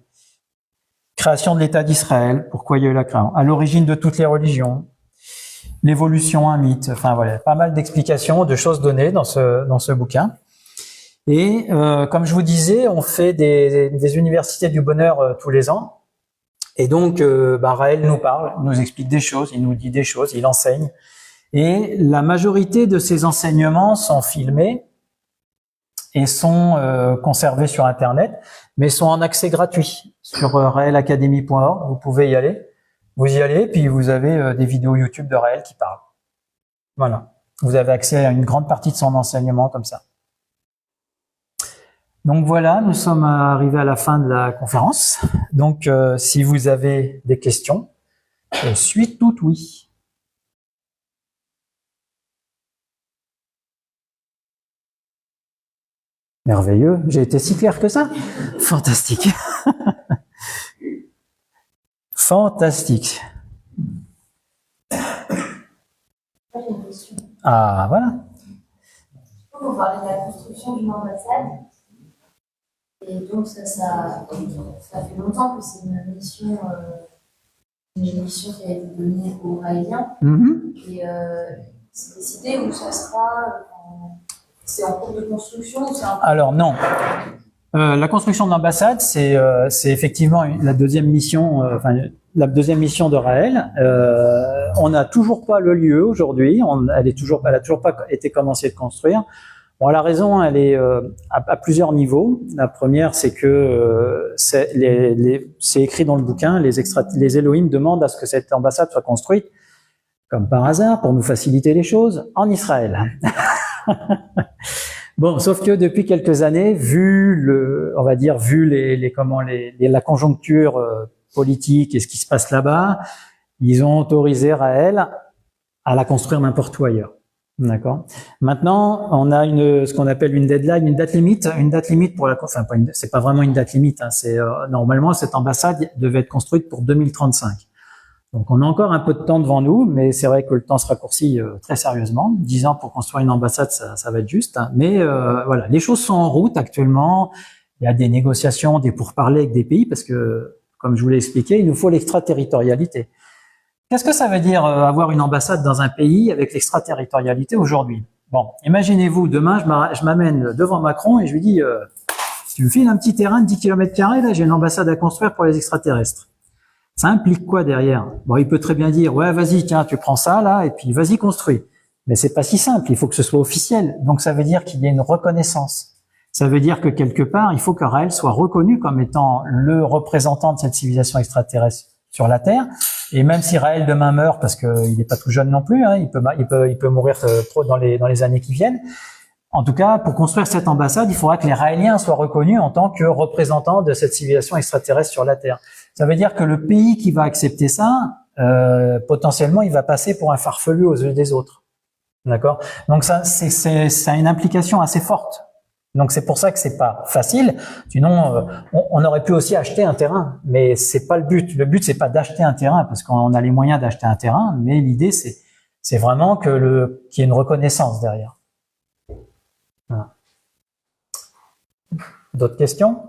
Création de l'État d'Israël, pourquoi il y a eu la création? À l'origine de toutes les religions. L'évolution, un mythe. Enfin voilà, pas mal d'explications, de choses données dans ce bouquin. Et comme je vous disais, on fait des universités du bonheur tous les ans. Et donc, Raël nous parle, nous explique des choses, il nous dit des choses, il enseigne. Et la majorité de ces enseignements sont filmés et sont conservés sur Internet, mais sont en accès gratuit sur raelacademy.org. Vous pouvez y aller. Vous y allez, puis vous avez des vidéos YouTube de Raël qui parlent. Voilà. Vous avez accès à une grande partie de son enseignement comme ça. Donc voilà, nous sommes arrivés à la fin de la conférence. Donc si vous avez des questions, je suis tout oui. Merveilleux, j'ai été si clair que ça? Fantastique. Fantastique. Ah, voilà. On parlait de la construction d'une ambassade. Et donc, ça fait longtemps que c'est une mission qui a été donnée aux Raéliens. Et c'est décidé où ça sera. C'est en cours de construction ou c'est en... Alors, non. La construction de l'ambassade, c'est effectivement la deuxième mission, la deuxième mission de Raël. On n'a toujours pas le lieu aujourd'hui. Elle a toujours pas été commencée de construire. Bon, la raison, elle est à plusieurs niveaux. La première, c'est que c'est écrit dans le bouquin. Les Elohim demandent à ce que cette ambassade soit construite, comme par hasard, pour nous faciliter les choses, en Israël. Bon, sauf que depuis quelques années, vu la conjoncture politique et ce qui se passe là-bas, ils ont autorisé Raël à la construire n'importe où ailleurs. D'accord. Maintenant, on a ce qu'on appelle une deadline, une date limite pour c'est pas vraiment une date limite. Normalement cette ambassade devait être construite pour 2035. Donc on a encore un peu de temps devant nous, mais c'est vrai que le temps se raccourcit très sérieusement. 10 ans pour construire une ambassade, ça va être juste. Mais voilà, les choses sont en route actuellement. Il y a des négociations, des pourparlers avec des pays, parce que, comme je vous l'ai expliqué, il nous faut l'extraterritorialité. Qu'est-ce que ça veut dire avoir une ambassade dans un pays avec l'extraterritorialité aujourd'hui? Bon, imaginez-vous, demain, je m'amène devant Macron et je lui dis tu me files un petit terrain de 10 km², là, j'ai une ambassade à construire pour les extraterrestres. Ça implique quoi derrière? Bon, il peut très bien dire, ouais, vas-y, tiens, tu prends ça, là, et puis vas-y, construis. Mais c'est pas si simple, il faut que ce soit officiel. Donc, ça veut dire qu'il y a une reconnaissance. Ça veut dire que quelque part, il faut que Raël soit reconnu comme étant le représentant de cette civilisation extraterrestre sur la Terre. Et même si Raël demain meurt, parce qu'il n'est pas tout jeune non plus, hein, il peut mourir trop dans les années qui viennent. En tout cas, pour construire cette ambassade, il faudra que les Raéliens soient reconnus en tant que représentants de cette civilisation extraterrestre sur la Terre. Ça veut dire que le pays qui va accepter ça, potentiellement, il va passer pour un farfelu aux yeux des autres. D'accord? Donc ça a une implication assez forte. Donc c'est pour ça que c'est pas facile. Sinon, on aurait pu aussi acheter un terrain, mais c'est pas le but. Le but c'est pas d'acheter un terrain parce qu'on a les moyens d'acheter un terrain, mais l'idée c'est vraiment qu'il y ait une reconnaissance derrière. Voilà. D'autres questions?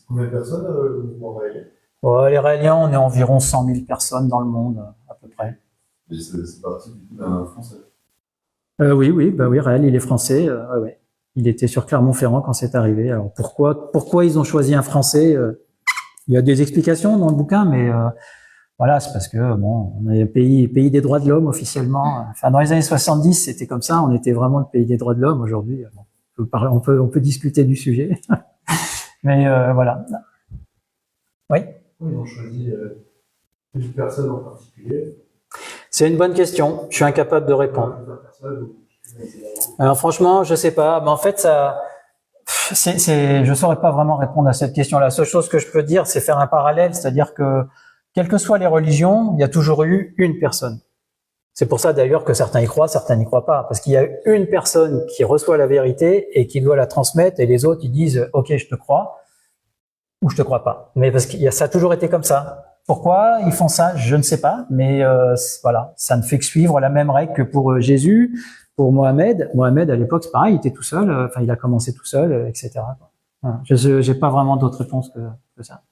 Combien de personnes le mouvement raélien? Les Raéliens, on est environ 100 000 personnes dans le monde, à peu près. Et c'est parti du coup d'un Français. Oui, Raël, il est français. Ouais. Il était sur Clermont-Ferrand quand c'est arrivé. Alors pourquoi ils ont choisi un Français? Il y a des explications dans le bouquin, mais voilà, c'est parce que bon, on est un pays des droits de l'homme officiellement. Enfin, dans les années 70, c'était comme ça. On était vraiment le pays des droits de l'homme. Aujourd'hui, bon, on peut discuter du sujet, mais voilà. Oui. Ils ont choisi une personne en particulier. C'est une bonne question. Je suis incapable de répondre. Alors franchement, je sais pas. Mais en fait, je saurais pas vraiment répondre à cette question. La seule chose que je peux dire, c'est faire un parallèle, c'est-à-dire que quelles que soient les religions, il y a toujours eu une personne. C'est pour ça d'ailleurs que certains y croient, certains n'y croient pas, parce qu'il y a une personne qui reçoit la vérité et qui doit la transmettre, et les autres ils disent OK, je te crois ou je te crois pas. Mais parce que ça a toujours été comme ça. Pourquoi ils font ça, je ne sais pas, mais voilà, ça ne fait que suivre la même règle que pour Jésus, pour Mohamed. Mohamed à l'époque c'est pareil, il était tout seul, enfin il a commencé tout seul, etc. Voilà. Je n'ai pas vraiment d'autres réponses que ça.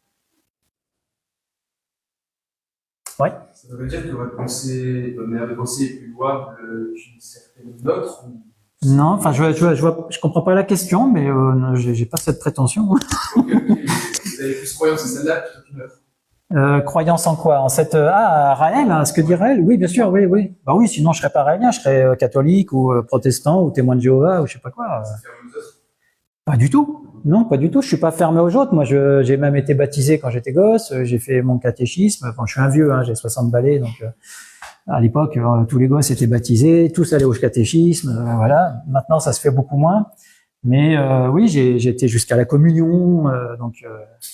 Oui. Ça veut dire que votre manière de penser est plus louable qu'une certaine autre ou... Non, enfin je comprends pas la question, mais j'ai pas cette prétention. Okay. Vous avez plus croyance à celle-là plutôt qu'une autre. Croyance en quoi? En cette Raël, ce que dit Raël? Oui, bien sûr, oui. Bah oui, sinon je serais pas raélien, je serais catholique ou protestant ou témoin de Jéhovah ou je sais pas quoi. Pas du tout. Non, pas du tout. Je suis pas fermé aux autres. Moi, j'ai même été baptisé quand j'étais gosse. J'ai fait mon catéchisme. Enfin, je suis un vieux, j'ai 60 balais, donc à l'époque, tous les gosses étaient baptisés, tous allaient au catéchisme. Voilà. Maintenant, ça se fait beaucoup moins. Mais oui, j'ai été jusqu'à la communion, donc.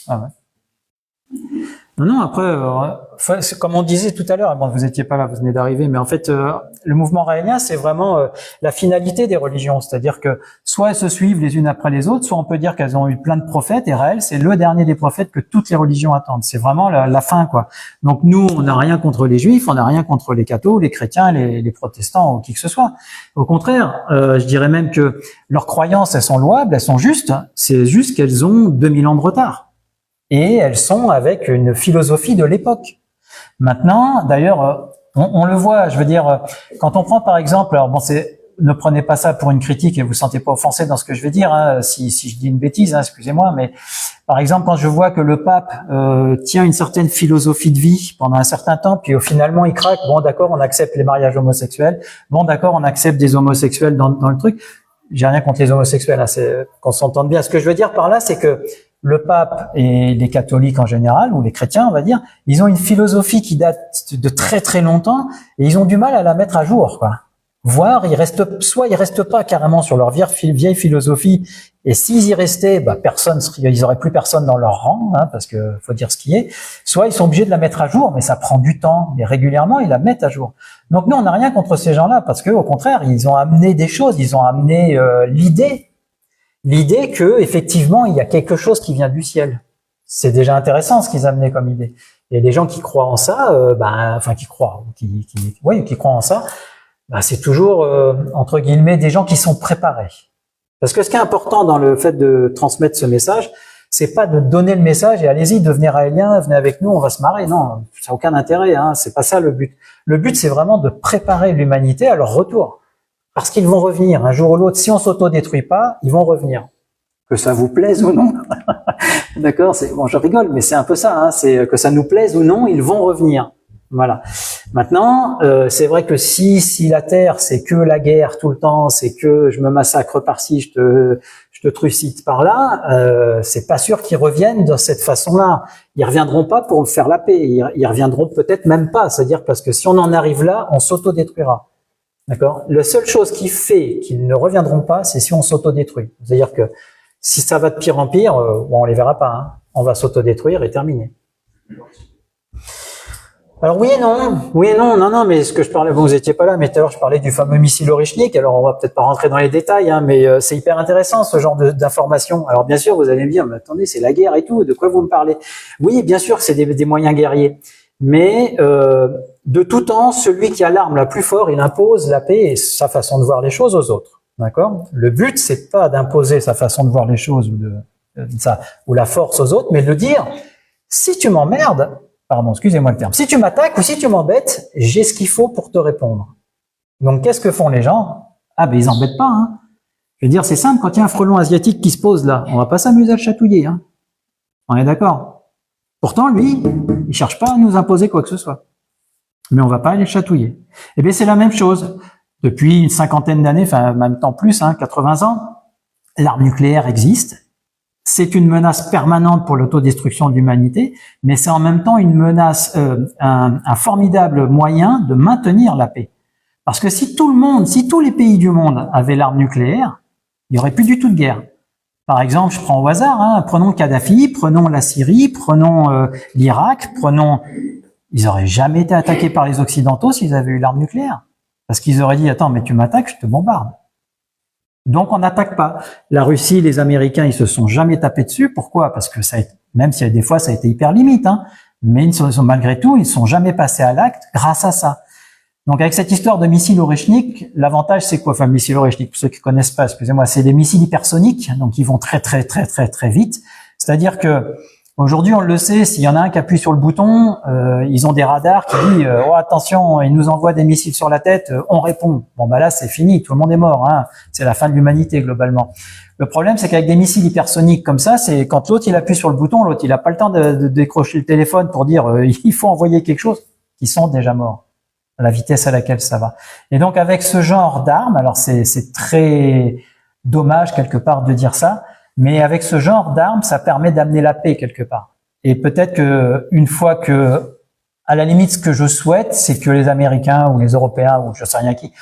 Ouais. Non, après, comme on disait tout à l'heure, bon, vous étiez pas là, vous venez d'arriver, mais en fait, le mouvement raélien, c'est vraiment la finalité des religions, c'est-à-dire que soit elles se suivent les unes après les autres, soit on peut dire qu'elles ont eu plein de prophètes, et Raël, c'est le dernier des prophètes que toutes les religions attendent. C'est vraiment la fin, quoi. Donc nous, on n'a rien contre les juifs, on n'a rien contre les cathos, les chrétiens, les protestants, ou qui que ce soit. Au contraire, je dirais même que leurs croyances, elles sont louables, elles sont justes, c'est juste qu'elles ont 2000 ans de retard. Et elles sont avec une philosophie de l'époque. Maintenant, d'ailleurs, on le voit, je veux dire, quand on prend par exemple, alors bon, ne prenez pas ça pour une critique et vous sentez pas offensé dans ce que je vais dire, si je dis une bêtise, excusez-moi, mais par exemple, quand je vois que le pape tient une certaine philosophie de vie pendant un certain temps, puis finalement il craque, bon d'accord, on accepte les mariages homosexuels, bon d'accord, on accepte des homosexuels dans le truc, j'ai rien contre les homosexuels, c'est qu'on s'entende bien. Ce que je veux dire par là, c'est que le pape et les catholiques en général, ou les chrétiens, on va dire, ils ont une philosophie qui date de très très longtemps et ils ont du mal à la mettre à jour, quoi. Voire, ils restent pas carrément sur leur vieille philosophie, et s'ils y restaient, ils auraient plus personne dans leur rang, parce que faut dire ce qui est. Soit ils sont obligés de la mettre à jour, mais ça prend du temps, mais régulièrement ils la mettent à jour. Donc nous, on n'a rien contre ces gens-là, parce que au contraire, ils ont amené des choses, ils ont amené l'idée que effectivement il y a quelque chose qui vient du ciel. C'est déjà intéressant ce qu'ils amenaient comme idée. Et les gens qui croient en ça, qui croient en ça, c'est toujours entre guillemets des gens qui sont préparés. Parce que ce qui est important dans le fait de transmettre ce message, c'est pas de donner le message et allez-y, devenez raélien, venez avec nous, on va se marrer. Non, ça n'a aucun intérêt. C'est pas ça le but. Le but, c'est vraiment de préparer l'humanité à leur retour. Parce qu'ils vont revenir un jour ou l'autre. Si on s'autodétruit pas, ils vont revenir. Que ça vous plaise ou non. D'accord, bon, je rigole, mais c'est un peu ça, c'est que ça nous plaise ou non, ils vont revenir. Voilà. Maintenant, c'est vrai que si la terre, c'est que la guerre tout le temps, c'est que je me massacre par-ci, je te trucide par-là, c'est pas sûr qu'ils reviennent de cette façon-là. Ils reviendront pas pour faire la paix. Ils reviendront peut-être même pas. C'est-à-dire parce que si on en arrive là, on s'autodétruira. D'accord. La seule chose qui fait qu'ils ne reviendront pas, c'est si on s'autodétruit. C'est-à-dire que si ça va de pire en pire, on les verra pas. On va s'autodétruire et terminer. Alors oui et non, non, mais ce que je parlais, bon, vous étiez pas là, mais tout à l'heure je parlais du fameux missile Oreschnik. Alors on va peut-être pas rentrer dans les détails, hein, mais c'est hyper intéressant ce genre d'informations. Alors bien sûr, vous allez me dire, mais attendez, c'est la guerre et tout, de quoi vous me parlez? Oui, bien sûr, c'est des moyens guerriers, mais de tout temps, celui qui a l'arme la plus forte, il impose la paix et sa façon de voir les choses aux autres. D'accord? Le but, c'est pas d'imposer sa façon de voir les choses ou la force aux autres, mais de dire, si tu m'emmerdes, pardon, excusez-moi le terme. Si tu m'attaques ou si tu m'embêtes, j'ai ce qu'il faut pour te répondre. Donc, qu'est-ce que font les gens? Ah, ben, ils embêtent pas, hein. Je veux dire, c'est simple, quand il y a un frelon asiatique qui se pose là, on va pas s'amuser à le chatouiller, hein. On est d'accord? Pourtant, lui, il cherche pas à nous imposer quoi que ce soit. Mais on va pas aller le chatouiller. Eh bien, c'est la même chose. Depuis une cinquantaine d'années, enfin, même temps plus, hein, 80 ans, l'arme nucléaire existe. C'est une menace permanente pour l'autodestruction de l'humanité, mais c'est en même temps une menace, un formidable moyen de maintenir la paix. Parce que si tous les pays du monde avaient l'arme nucléaire, il n'y aurait plus du tout de guerre. Par exemple, je prends au hasard, hein, prenons Kadhafi, prenons la Syrie, prenons l'Irak, ils auraient jamais été attaqués par les Occidentaux s'ils avaient eu l'arme nucléaire. Parce qu'ils auraient dit, attends, mais tu m'attaques, je te bombarde. Donc on n'attaque pas. La Russie, les Américains, ils se sont jamais tapés dessus. Pourquoi? Parce que même si des fois ça a été hyper limite, hein, mais malgré tout, ils ne sont jamais passés à l'acte grâce à ça. Donc avec cette histoire de missile Oreschnik, l'avantage c'est quoi? Enfin, missile Oreschnik, pour ceux qui connaissent pas, excusez-moi, c'est des missiles hypersoniques, donc ils vont très vite. C'est-à-dire que aujourd'hui, on le sait, s'il y en a un qui appuie sur le bouton, ils ont des radars qui disent oh attention, ils nous envoient des missiles sur la tête, on répond. Bon bah là c'est fini, tout le monde est mort, hein. C'est la fin de l'humanité globalement. Le problème c'est qu'avec des missiles hypersoniques comme ça, c'est quand l'autre il appuie sur le bouton, l'autre il a pas le temps de décrocher le téléphone pour dire il faut envoyer quelque chose, ils sont déjà morts à la vitesse à laquelle ça va. Et donc avec ce genre d'armes, alors c'est très dommage quelque part de dire ça, mais avec ce genre d'armes, ça permet d'amener la paix quelque part. Et peut-être que une fois que, à la limite, ce que je souhaite, c'est que les Américains ou les Européens ou je sais rien qui,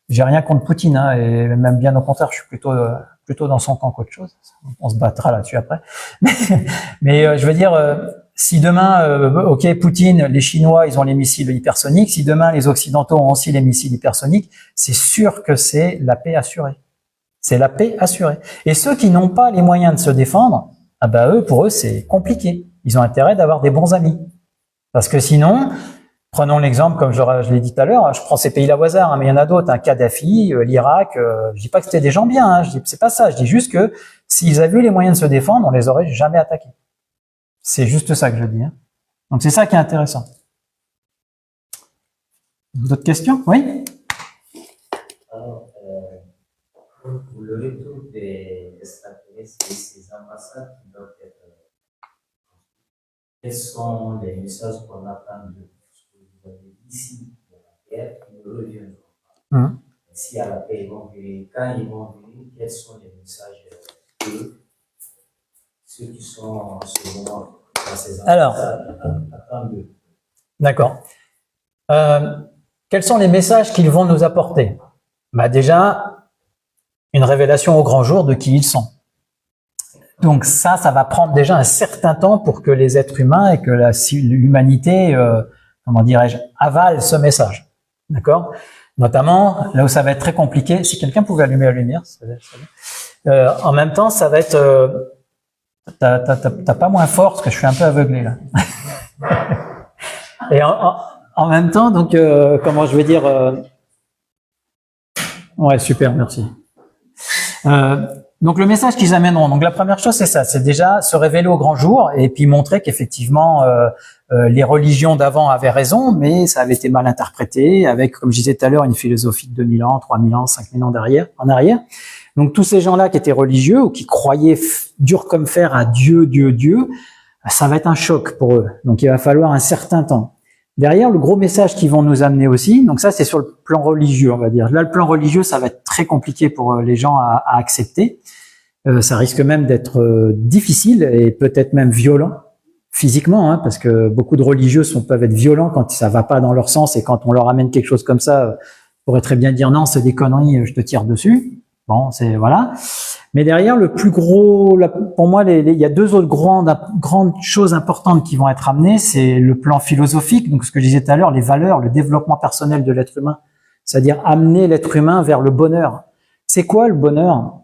j'ai rien contre Poutine, hein, et même bien au contraire, je suis plutôt dans son camp qu'autre chose. On se battra là-dessus après. Mais je veux dire, si demain, ok, Poutine, les Chinois, ils ont les missiles hypersoniques. Si demain les Occidentaux ont aussi les missiles hypersoniques, c'est sûr que c'est la paix assurée. C'est la paix assurée. Et ceux qui n'ont pas les moyens de se défendre, ah bah pour eux, c'est compliqué. Ils ont intérêt d'avoir des bons amis. Parce que sinon, prenons l'exemple, comme je l'ai dit tout à l'heure, je prends ces pays-là au hasard, hein, mais il y en a d'autres, hein, Kadhafi, l'Irak, je dis pas que c'était des gens bien, hein, je dis c'est pas ça, je dis juste que s'ils avaient eu les moyens de se défendre, on les aurait jamais attaqués. C'est juste ça que je dis. Hein. Donc c'est ça qui est intéressant. D'autres questions? Oui? Alors, pour le retour des extraterrestres et ces ambassades qui doivent être quels sont les messages qu'on attend de ce que vous avez dit ici, de la guerre, qui ne reviendront pas. Si à la paix, ils vont venir, quand ils vont venir, quels sont les messages que ceux qui sont en ce moment dans ces ambassades attendent d'eux? D'accord. Quels sont les messages qu'ils vont nous apporter? Bah déjà, une révélation au grand jour de qui ils sont. Donc ça va prendre déjà un certain temps pour que les êtres humains et que l'humanité, comment dirais-je, avale ce message. D'accord? Notamment, là où ça va être très compliqué, si quelqu'un pouvait allumer la lumière, en même temps, ça va être... T'as pas moins fort, parce que je suis un peu aveuglé là. Et en même temps, donc, comment je vais dire... Ouais, super, merci. Donc le message qu'ils amèneront, donc la première chose c'est ça, c'est déjà se révéler au grand jour et puis montrer qu'effectivement les religions d'avant avaient raison, mais ça avait été mal interprété avec, comme je disais tout à l'heure, une philosophie de 2000 ans, 3000 ans, 5000 ans en arrière. Donc tous ces gens-là qui étaient religieux ou qui croyaient dur comme fer à Dieu, ça va être un choc pour eux. Donc il va falloir un certain temps. Derrière, le gros message qu'ils vont nous amener aussi, donc ça c'est sur le plan religieux, on va dire. Là, le plan religieux, ça va être très compliqué pour les gens à accepter. Ça risque même d'être difficile et peut-être même violent physiquement, hein, parce que beaucoup de religieux peuvent être violents quand ça va pas dans leur sens et quand on leur amène quelque chose comme ça, on pourrait très bien dire non, c'est des conneries, je te tire dessus. Bon, c'est voilà. Mais derrière, le plus gros, pour moi, il y a deux autres grandes choses importantes qui vont être amenées. C'est le plan philosophique, donc ce que je disais tout à l'heure, les valeurs, le développement personnel de l'être humain, c'est-à-dire amener l'être humain vers le bonheur. C'est quoi le bonheur?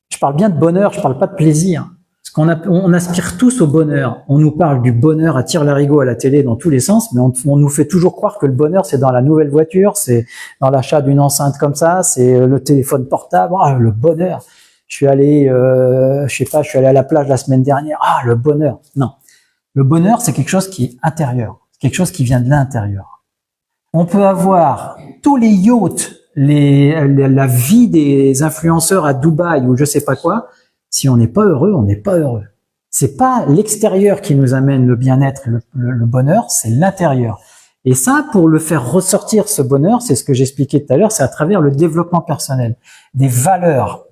Je parle bien de bonheur, je parle pas de plaisir. Parce on aspire tous au bonheur. On nous parle du bonheur à tire-larigot à la télé dans tous les sens, mais on nous fait toujours croire que le bonheur, c'est dans la nouvelle voiture, c'est dans l'achat d'une enceinte comme ça, c'est le téléphone portable. Ah, le bonheur. Je suis allé à la plage la semaine dernière. Ah, le bonheur. Non. Le bonheur, c'est quelque chose qui est intérieur. C'est quelque chose qui vient de l'intérieur. On peut avoir tous les yachts, la vie des influenceurs à Dubaï ou je sais pas quoi. Si on n'est pas heureux, on n'est pas heureux. C'est pas l'extérieur qui nous amène le bien-être, le bonheur, c'est l'intérieur. Et ça, pour le faire ressortir, ce bonheur, c'est ce que j'expliquais tout à l'heure, c'est à travers le développement personnel. Des valeurs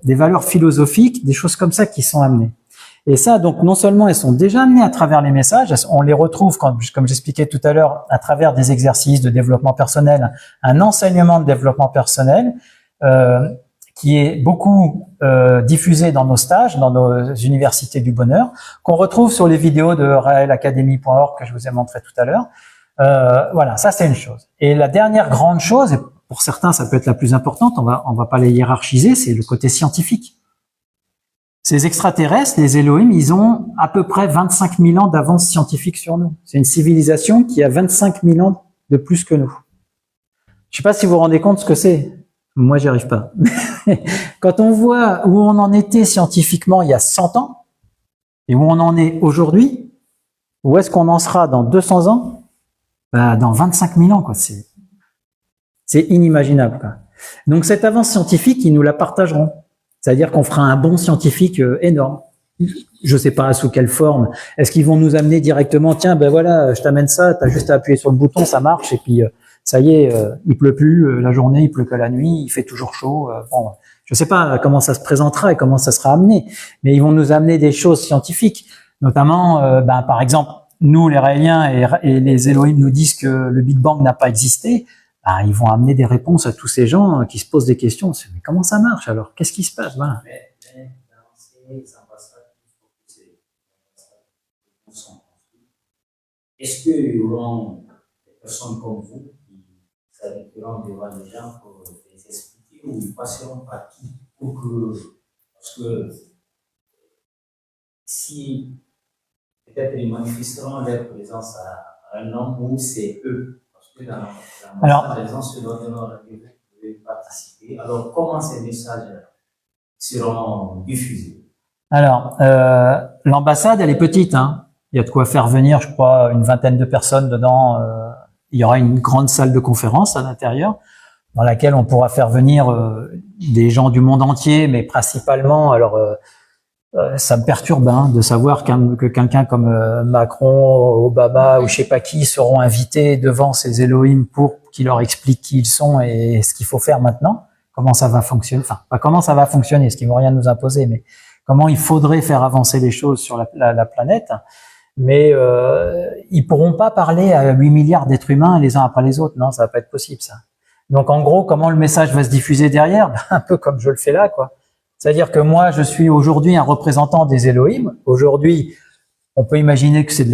philosophiques, des choses comme ça qui sont amenées. Et ça, donc, non seulement elles sont déjà amenées à travers les messages, on les retrouve, comme j'expliquais tout à l'heure, à travers des exercices de développement personnel, un enseignement de développement personnel, qui est beaucoup diffusé dans nos stages, dans nos universités du bonheur, qu'on retrouve sur les vidéos de raelacademy.org que je vous ai montré tout à l'heure. Voilà, ça c'est une chose. Et la dernière grande chose, et pour certains ça peut être la plus importante, on va pas les hiérarchiser, c'est le côté scientifique. Ces extraterrestres, les Elohim, ils ont à peu près 25 000 ans d'avance scientifique sur nous. C'est une civilisation qui a 25 000 ans de plus que nous. Je sais pas si vous vous rendez compte ce que c'est. Moi, j'y arrive pas. Quand on voit où on en était scientifiquement il y a 100 ans et où on en est aujourd'hui, où est-ce qu'on en sera dans 200 ans? Bah, dans 25 000 ans, quoi. C'est inimaginable, quoi. Donc, cette avance scientifique, ils nous la partageront. C'est-à-dire qu'on fera un bond scientifique énorme. Je sais pas sous quelle forme. Est-ce qu'ils vont nous amener directement, tiens, ben voilà, je t'amène ça, t'as juste à appuyer sur le bouton, ça marche, et puis ça y est, il pleut plus la journée, il pleut que la nuit, il fait toujours chaud. Bon, je sais pas comment ça se présentera et comment ça sera amené, mais ils vont nous amener des choses scientifiques, notamment, par exemple, nous les Raéliens et les Elohim nous disent que le Big Bang n'a pas existé. Ils vont amener des réponses à tous ces gens qui se posent des questions. Mais comment ça marche alors? Qu'est-ce qui se passe? Voilà. Mais dans ces ambassades, est-ce qu'il y aura des personnes comme vous qui s'arrêteront devant les gens pour les expliquer ou ils passeront par qui pour que, parce que si peut-être ils manifesteront leur présence à un homme où c'est eux. Alors, les gens se donnent rendez-vous pour participer. Alors, comment ces messages seront diffusés? Alors, l'ambassade, elle est petite, hein. Il y a de quoi faire venir, je crois, une vingtaine de personnes dedans. Il y aura une grande salle de conférence à l'intérieur, dans laquelle on pourra faire venir des gens du monde entier, mais principalement, alors, ça me perturbe de savoir que quelqu'un comme Macron, Obama ou je sais pas qui seront invités devant ces Elohim pour qu'ils leur expliquent qui ils sont et ce qu'il faut faire maintenant. Comment ça va fonctionner? Enfin, pas comment ça va fonctionner, parce qu'ils vont rien nous imposer, mais comment il faudrait faire avancer les choses sur la planète. Mais ils pourront pas parler à 8 milliards d'êtres humains les uns après les autres. Non, ça va pas être possible, ça. Donc, en gros, comment le message va se diffuser derrière? Un peu comme je le fais là, quoi. C'est-à-dire que moi, je suis aujourd'hui un représentant des Elohim. Aujourd'hui, on peut imaginer que c'est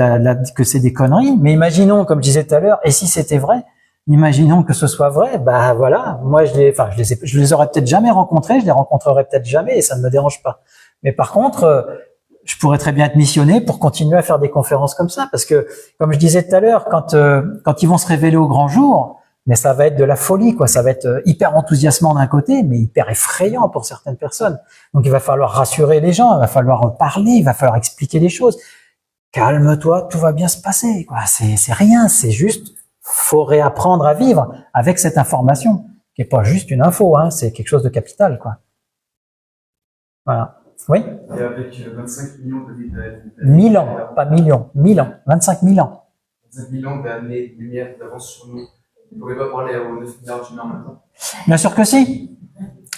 que c'est des conneries, mais imaginons, comme je disais tout à l'heure, et si c'était vrai, imaginons que ce soit vrai, voilà, moi je les aurais peut-être jamais rencontrés, je les rencontrerai peut-être jamais, et ça ne me dérange pas. Mais par contre, je pourrais très bien être missionné pour continuer à faire des conférences comme ça, parce que, comme je disais tout à l'heure, quand ils vont se révéler au grand jour, mais ça va être de la folie, quoi. Ça va être hyper enthousiasmant d'un côté, mais hyper effrayant pour certaines personnes. Donc, il va falloir rassurer les gens, il va falloir parler, il va falloir expliquer les choses. Calme-toi, tout va bien se passer, quoi. C'est rien, c'est juste, faut réapprendre à vivre avec cette information, qui est pas juste une info, hein, c'est quelque chose de capital, quoi. Voilà. Oui? Et avec 25 millions de vies. 1000 ans, pas millions, 1000 ans, 25 000 ans. 25 000 ans d'années de lumière d'avance sur nous. Vous ne pouvez pas parler aux 9 milliards d'humains maintenant. Bien sûr que si.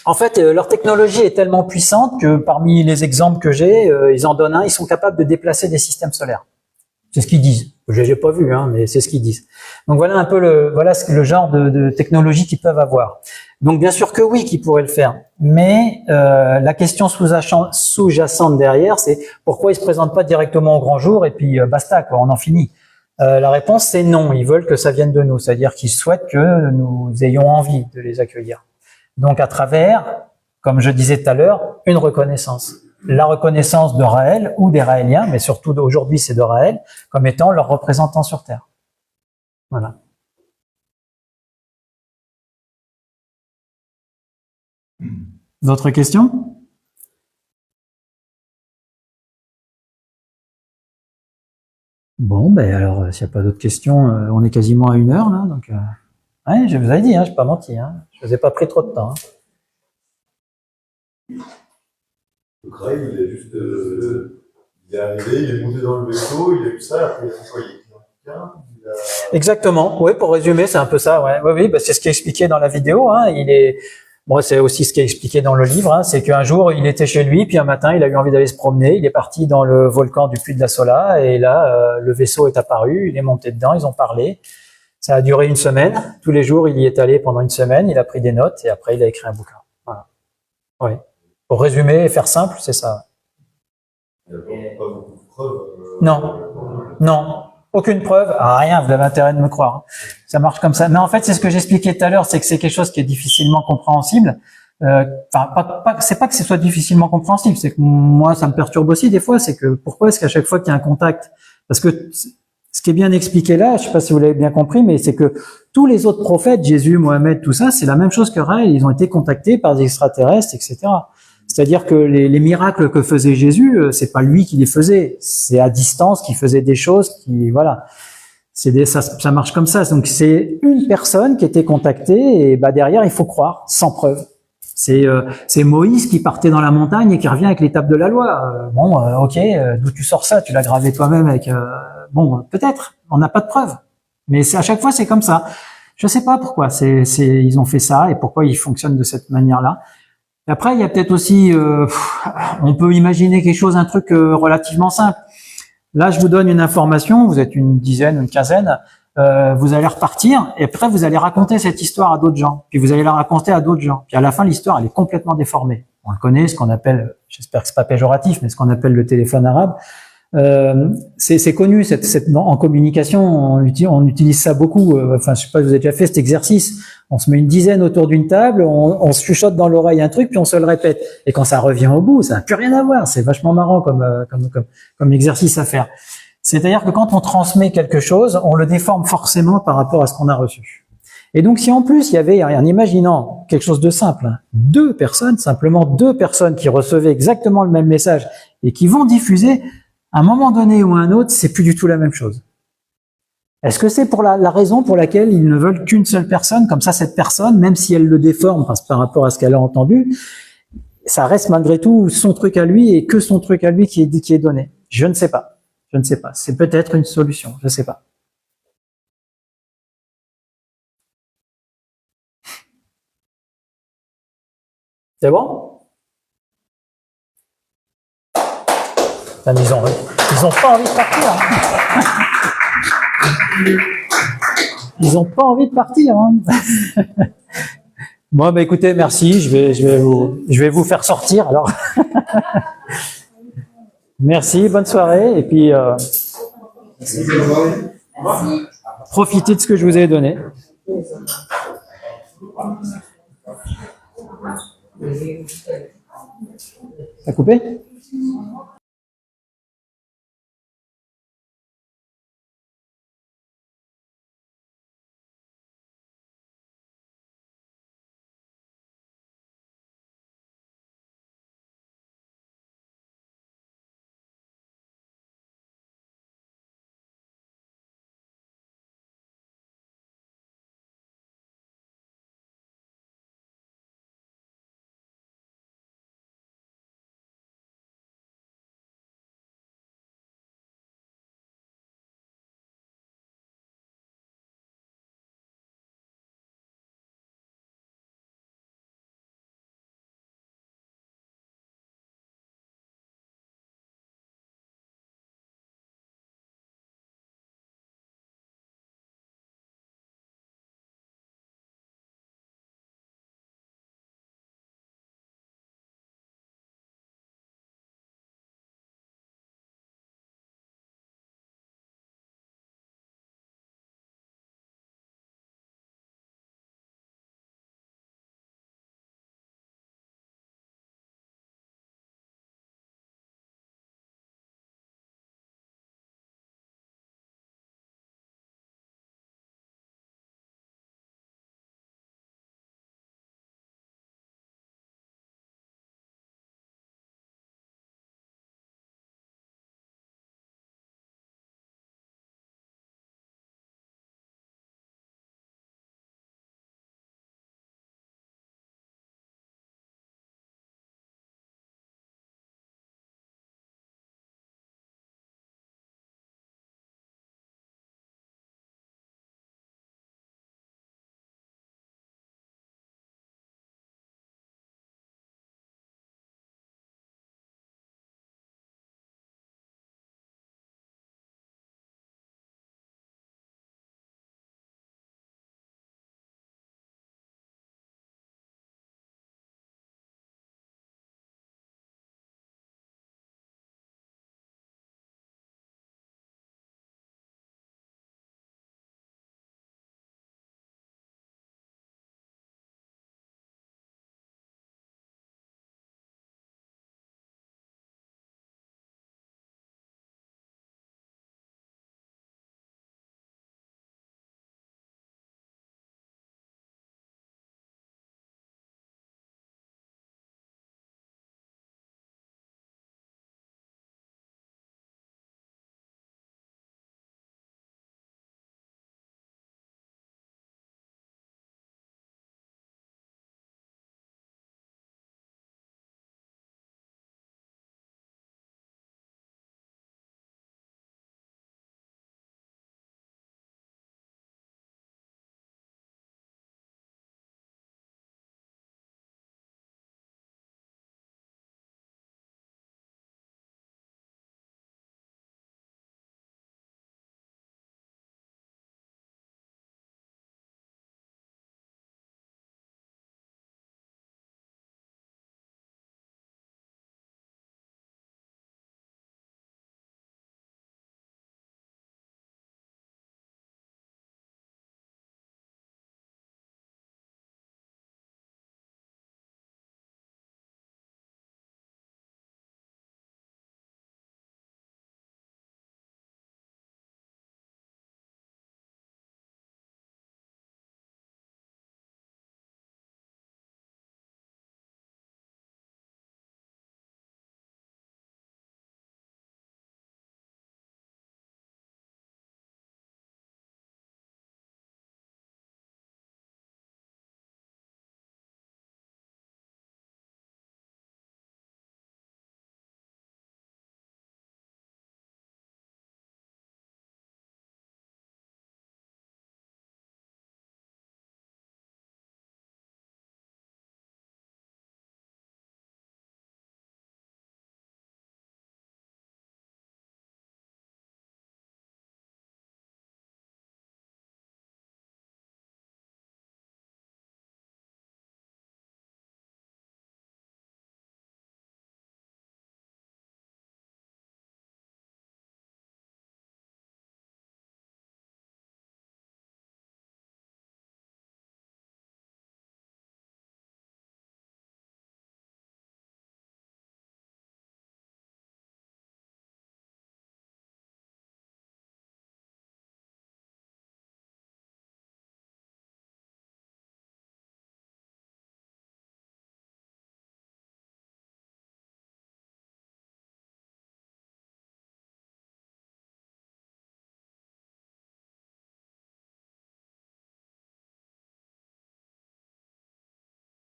En fait, leur technologie est tellement puissante que parmi les exemples que j'ai, ils en donnent un, ils sont capables de déplacer des systèmes solaires. C'est ce qu'ils disent. Je l'ai pas vu, hein, mais c'est ce qu'ils disent. Donc voilà un peu le genre de technologie qu'ils peuvent avoir. Donc bien sûr que oui, qu'ils pourraient le faire. Mais la question sous-jacente derrière, c'est pourquoi ils se présentent pas directement au grand jour et puis basta, quoi, on en finit. La réponse c'est non. Ils veulent que ça vienne de nous, c'est-à-dire qu'ils souhaitent que nous ayons envie de les accueillir. Donc à travers, comme je disais tout à l'heure, une reconnaissance. La reconnaissance de Raël ou des Raéliens, mais surtout aujourd'hui c'est de Raël, comme étant leur représentant sur Terre. Voilà. D'autres questions? Bon, ben alors, s'il n'y a pas d'autres questions, on est quasiment à 1 heure là, donc ouais, je vous avais dit, hein, je n'ai pas menti, hein, je vous ai pas pris trop de temps. Hein. Le Craig, il est juste, il est arrivé, il est monté dans le vaisseau, il a eu ça, après il a fait quoi, Exactement, oui, pour résumer, c'est un peu ça, ouais. Oui, bah, c'est ce qui est expliqué dans la vidéo, hein, bon, c'est aussi ce qui est expliqué dans le livre, hein, c'est qu'un jour, il était chez lui, puis un matin, il a eu envie d'aller se promener, il est parti dans le volcan du Puy de la Sola, et là, le vaisseau est apparu, il est monté dedans, ils ont parlé. Ça a duré 1 semaine, tous les jours, il y est allé pendant 1 semaine, il a pris des notes, et après, il a écrit un bouquin. Voilà. Oui. Pour résumer et faire simple, c'est ça. Il n'y a pas beaucoup de preuves. Non, non, aucune preuve, rien, vous avez intérêt de me croire. Ça marche comme ça. Mais en fait, c'est ce que j'expliquais tout à l'heure, c'est que c'est quelque chose qui est difficilement compréhensible. C'est pas que ce soit difficilement compréhensible, c'est que moi, ça me perturbe aussi des fois, c'est que pourquoi est-ce qu'à chaque fois qu'il y a un contact, parce que ce qui est bien expliqué là, je sais pas si vous l'avez bien compris, mais c'est que tous les autres prophètes, Jésus, Mohamed, tout ça, c'est la même chose que Raël, ils ont été contactés par des extraterrestres, etc. C'est-à-dire que les miracles que faisait Jésus, c'est pas lui qui les faisait, c'est à distance qu'il faisait des choses qui, voilà, ça marche comme ça. Donc c'est une personne qui était contactée et bah derrière il faut croire, sans preuve. C'est Moïse qui partait dans la montagne et qui revient avec l'étape de la loi. Ok, d'où tu sors ça? Tu l'as gravé toi-même avec. Bon, peut-être, on n'a pas de preuve, mais à chaque fois c'est comme ça. Je sais pas pourquoi ils ont fait ça et pourquoi ils fonctionnent de cette manière-là. Après, il y a peut-être aussi, on peut imaginer quelque chose, un truc relativement simple. Là, je vous donne une information, vous êtes une dizaine, une quinzaine, vous allez repartir, et après, vous allez raconter cette histoire à d'autres gens, puis vous allez la raconter à d'autres gens. Puis à la fin, l'histoire, elle est complètement déformée. On le connaît, ce qu'on appelle, j'espère que c'est pas péjoratif, mais ce qu'on appelle le téléphone arabe. C'est connu, en communication, on utilise ça beaucoup. Enfin, je sais pas si vous avez déjà fait cet exercice. On se met une dizaine autour d'une table, on se chuchote dans l'oreille un truc, puis on se le répète. Et quand ça revient au bout, ça n'a plus rien à voir. C'est vachement marrant comme exercice à faire. C'est-à-dire que quand on transmet quelque chose, on le déforme forcément par rapport à ce qu'on a reçu. Et donc, si en plus il y avait, en imaginant quelque chose de simple, simplement deux personnes qui recevaient exactement le même message et qui vont diffuser, à un moment donné ou à un autre, c'est plus du tout la même chose. Est-ce que c'est pour la raison pour laquelle ils ne veulent qu'une seule personne, comme ça cette personne, même si elle le déforme par rapport à ce qu'elle a entendu, ça reste malgré tout son truc à lui et que son truc à lui qui est donné. Je ne sais pas. Je ne sais pas. C'est peut-être une solution. Je ne sais pas. C'est bon? Enfin, ils ont pas envie de partir. Hein. Ils ont pas envie de partir. Hein. Bon, bah écoutez, merci. Je vais vous faire sortir. Alors, merci. Bonne soirée. Et puis, profitez de ce que je vous ai donné. T'as coupé?